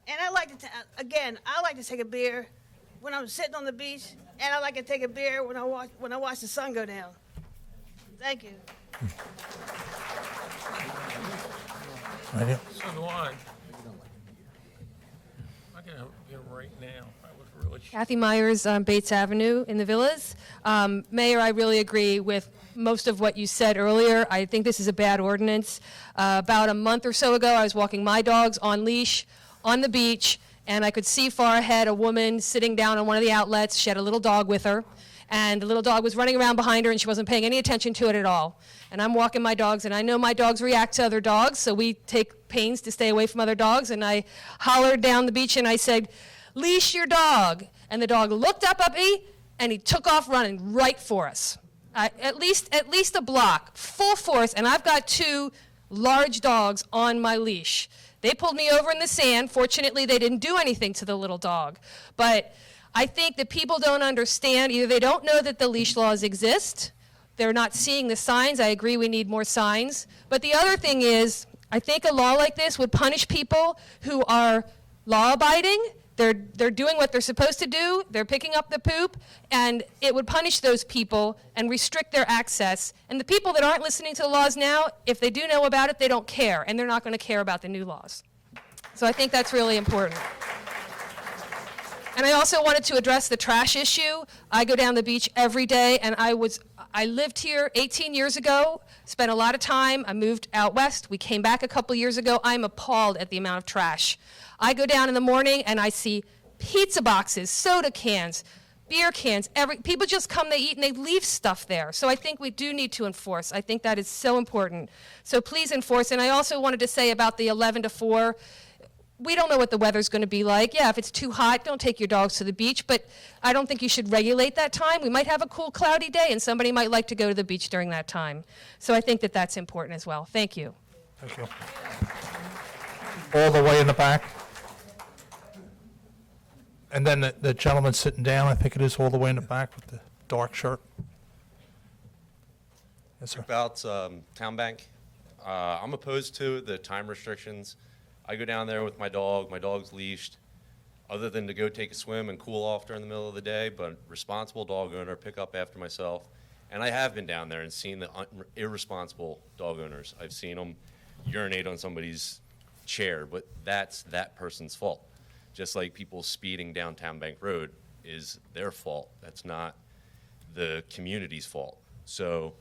And I like to, I like to take a beer when I'm sitting on the beach, and I like to take a beer when I watch the sun go down. Thank you. Right here. So do I. I can have a beer right now. I was really. Kathy Myers, Bates Avenue in the Villas. Mayor, I really agree with most of what you said earlier. I think this is a bad ordinance. About a month or so ago, I was walking my dogs on leash on the beach, and I could see far ahead a woman sitting down on one of the outlets. She had a little dog with her, and the little dog was running around behind her, and she wasn't paying any attention to it at all. And I'm walking my dogs, and I know my dogs react to other dogs, so we take pains to stay away from other dogs. And I hollered down the beach, and I said, "Leash your dog." And the dog looked up at me, and he took off running right for us. At least a block, full force, and I've got 2 large dogs on my leash. They pulled me over in the sand. Fortunately, they didn't do anything to the little dog. But I think that people don't understand. Either they don't know that the leash laws exist, they're not seeing the signs. I agree we need more signs. But the other thing is, I think a law like this would punish people who are law-abiding. They're doing what they're supposed to do. They're picking up the poop, and it would punish those people and restrict their access. And the people that aren't listening to the laws now, if they do know about it, they don't care, and they're not going to care about the new laws. So I think that's really important. And I also wanted to address the trash issue. I go down the beach every day, and I lived here 18 years ago, spent a lot of time. I moved out west. We came back a couple years ago. I'm appalled at the amount of trash. I go down in the morning, and I see pizza boxes, soda cans, beer cans. People just come, they eat, and they leave stuff there. So I think we do need to enforce. I think that is so important. So please enforce. And I also wanted to say about the 11 to 4, we don't know what the weather's going to be like. Yeah, if it's too hot, don't take your dogs to the beach, but I don't think you should regulate that time. We might have a cool, cloudy day, and somebody might like to go to the beach during that time. So I think that that's important as well. Thank you. Thank you. All the way in the back. And then the gentleman sitting down, I think it is all the way in the back with the dark shirt. Yes, sir. About Town Bank. I'm opposed to the time restrictions. I go down there with my dog. My dog's leashed, other than to go take a swim and cool off during the middle of the day, but responsible dog owner, pick up after myself. And I have been down there and seen the irresponsible dog owners. I've seen them urinate on somebody's chair, but that's that person's fault. Just like people speeding down Town Bank Road is their fault. That's not the community's fault. So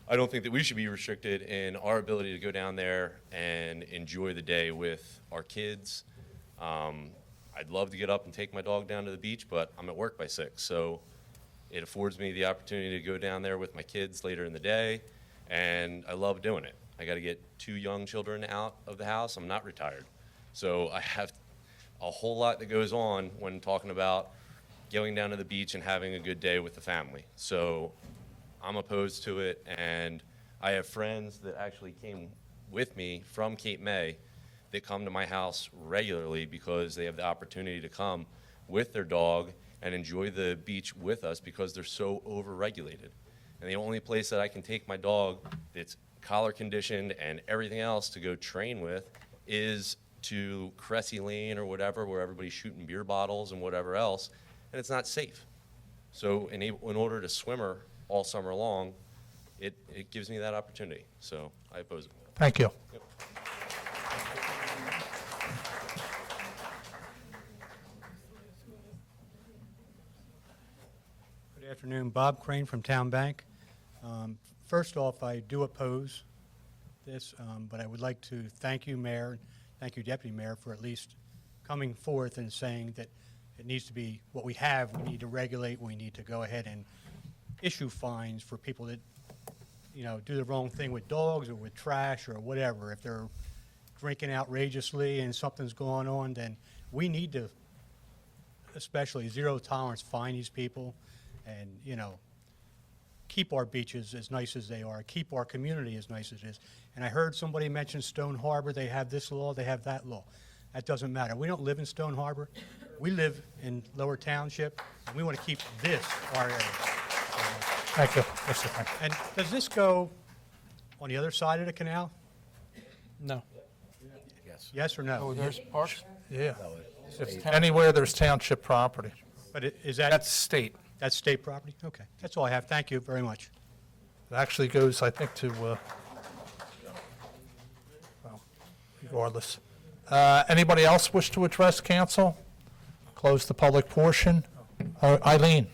I don't think that we should be restricted in our ability to go down there and enjoy the day with our kids. I'd love to get up and take my dog down to the beach, but I'm at work by 6. So it affords me the opportunity to go down there with my kids later in the day, and I love doing it. I got to get 2 young children out of the house. I'm not retired. So I have a whole lot that goes on when talking about going down to the beach and having a good day with the family. So I'm opposed to it, and I have friends that actually came with me from Cape May that come to my house regularly because they have the opportunity to come with their dog and enjoy the beach with us because they're so over-regulated. And the only place that I can take my dog that's collar conditioned and everything else to go train with is to Cressy Lane or whatever, where everybody's shooting beer bottles and whatever else, and it's not safe. So in order to swim her all summer long, it gives me that opportunity. So I oppose it. Thank you. Yep. Good afternoon, Bob Crane from Town Bank. First off, I do oppose this, but I would like to thank you, Mayor, and thank you, Deputy Mayor, for at least coming forth and saying that it needs to be what we have. We need to regulate. We need to go ahead and issue fines for people that, you know, do the wrong thing with dogs or with trash or whatever. If they're drinking outrageously and something's going on, then we need to, especially zero tolerance, fine these people and, you know, keep our beaches as nice as they are, keep our community as nice as it is. And I heard somebody mention Stone Harbor. They have this law, they have that law. That doesn't matter. We don't live in Stone Harbor. We live in Lower Township, and we want to keep this our area. Thank you. Yes, sir. Thank you. And does this go on the other side of the canal? No. Yes or no? Oh, there's parks? Yeah. Anywhere there's township property. But is that? That's state. That's state property? Okay. That's all I have. Thank you very much. It actually goes, I think, to, well, regardless. Anybody else wish to address council? Close the public portion. Eileen?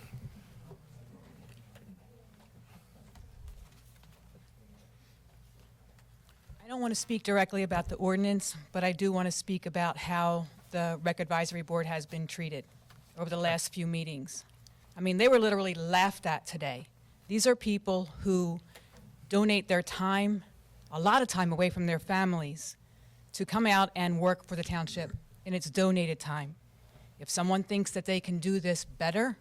want to speak directly about the ordinance, but I do want to speak about how the Rec Advisory Board has been treated over the last few meetings. I mean, they were literally laughed at today. These are people who donate their time, a lot of time away from their families, to come out and work for the township, and it's donated time. If someone thinks that they can do this better,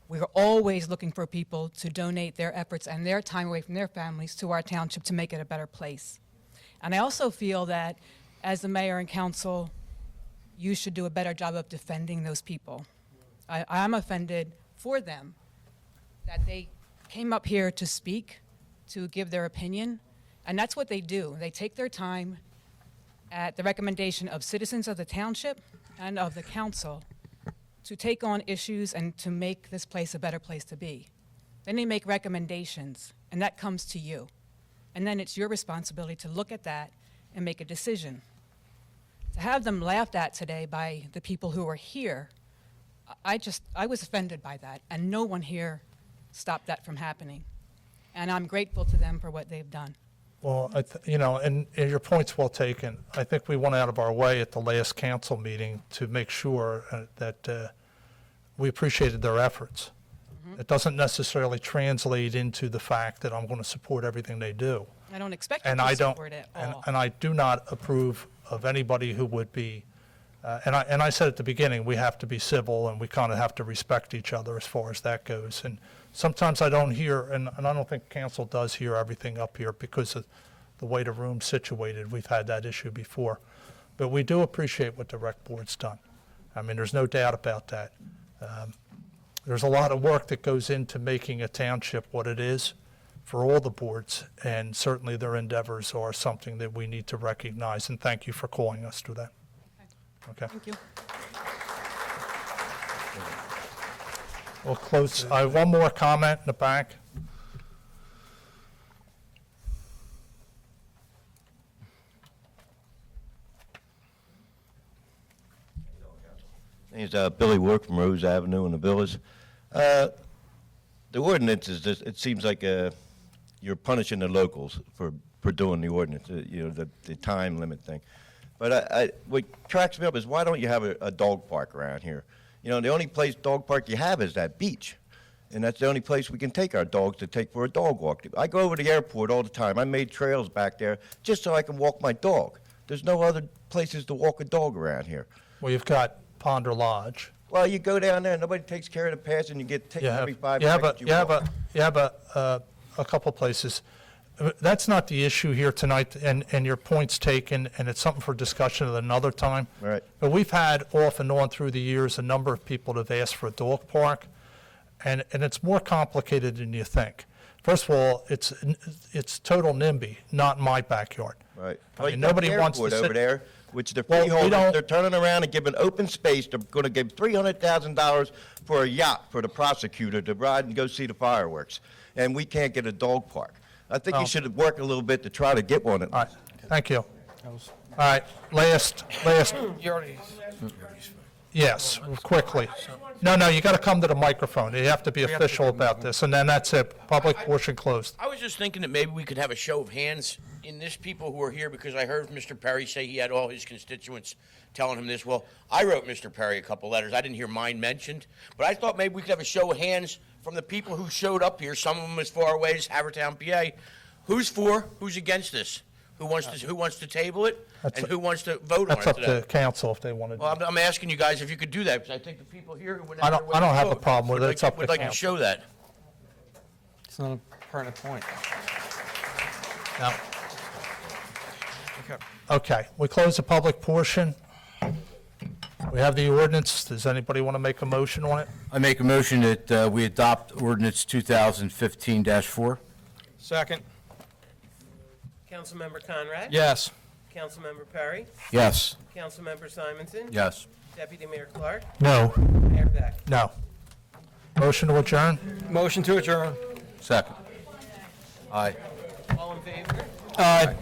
we're always looking for people to donate their efforts and their time away from their families to our township to make it a better place. And I also feel that as the mayor and council, you should do a better job of defending those people. I'm offended for them that they came up here to speak, to give their opinion, and that's what they do. They take their time at the recommendation of citizens of the township and of the council to take on issues and to make this place a better place to be. Then they make recommendations, and that comes to you. And then it's your responsibility to look at that and make a decision. To have them laughed at today by the people who are here, I was offended by that, and no one here stopped that from happening. And I'm grateful to them for what they've done. Well, and your point's well taken. I think we went out of our way at the last council meeting to make sure that we appreciated their efforts. It doesn't necessarily translate into the fact that I'm going to support everything they do. I don't expect you And to I don't, support it all. and I do not approve of anybody who would be, and I said at the beginning, we have to be civil and we kind of have to respect each other as far as that goes. And sometimes I don't hear, and I don't think council does hear everything up here because of the way the room's situated. We've had that issue before. But we do appreciate what the rec board's done. I mean, there's no doubt about that. There's a lot of work that goes into making a township what it is for all the boards, and certainly their endeavors are something that we need to recognize, and thank you for calling us to that. Okay. Thank you. We'll close. I have one more comment in the back. My name's Billy Work from Rose Avenue in the Villas. The ordinance is just, it seems like you're punishing the locals for doing the ordinance, the time limit thing. But what cracks me up is why don't you have a dog park around here? The only place dog park you have is that beach. And that's the only place we can take our dogs to take for a dog walk. I go over to the airport all the time. I made trails back there just so I can walk my dog. There's no other places to walk a dog around here. Well, you've got Ponder Lodge. Well, you go down there, nobody takes care of the pass, and you get taken every 5 seconds. You have a couple places. That's not the issue here tonight, and your point's taken, and it's something for discussion at another time. Right. But we've had off and on through the years a number of people that have asked for a dog park, and it's more complicated than you think. First of all, it's total NIMBY, not in my backyard. Right. I mean, nobody wants to sit over there, which they're Well, we freeholders. don't- They're turning around and giving open space. They're going to give $300,000 for a yacht for the prosecutor to ride and go see the fireworks, and we can't get a dog park. I think Oh. you should work a little bit to try to get one. All right, thank you. All right, last, You already. yes, quickly. No, you got to come to the microphone. You have to be official about this, and then that's it. Public portion closed. I was just thinking that maybe we could have a show of hands in this people who are here, because I heard Mr. Perry say he had all his constituents telling him this. Well, I wrote Mr. Perry a couple letters. I didn't hear mine mentioned, but I thought maybe we could have a show of hands from the people who showed up here, some of them as far away as Havertown, PA. Who's for, who's against this? Who wants to table it, and who wants to vote on That's it up today? to council if they want to do Well, it. I'm asking you guys if you could do that, because I think the people here who went I out don't- their way I don't to have a vote problem with it. would It's up to would like to council. show that. It's not a pertinent point. No. Okay, we close the public portion. We have the ordinance. Does anybody want to make a motion on it? I make a motion that we adopt ordinance 2015-4. Second. Councilmember Conrad? Yes. Councilmember Perry? Yes. Councilmember Simonson? Yes. Deputy Mayor Clark? No. Mayor Beck? No. Motion to adjourn? Motion to adjourn. Second. Aye. All in favor? Aye.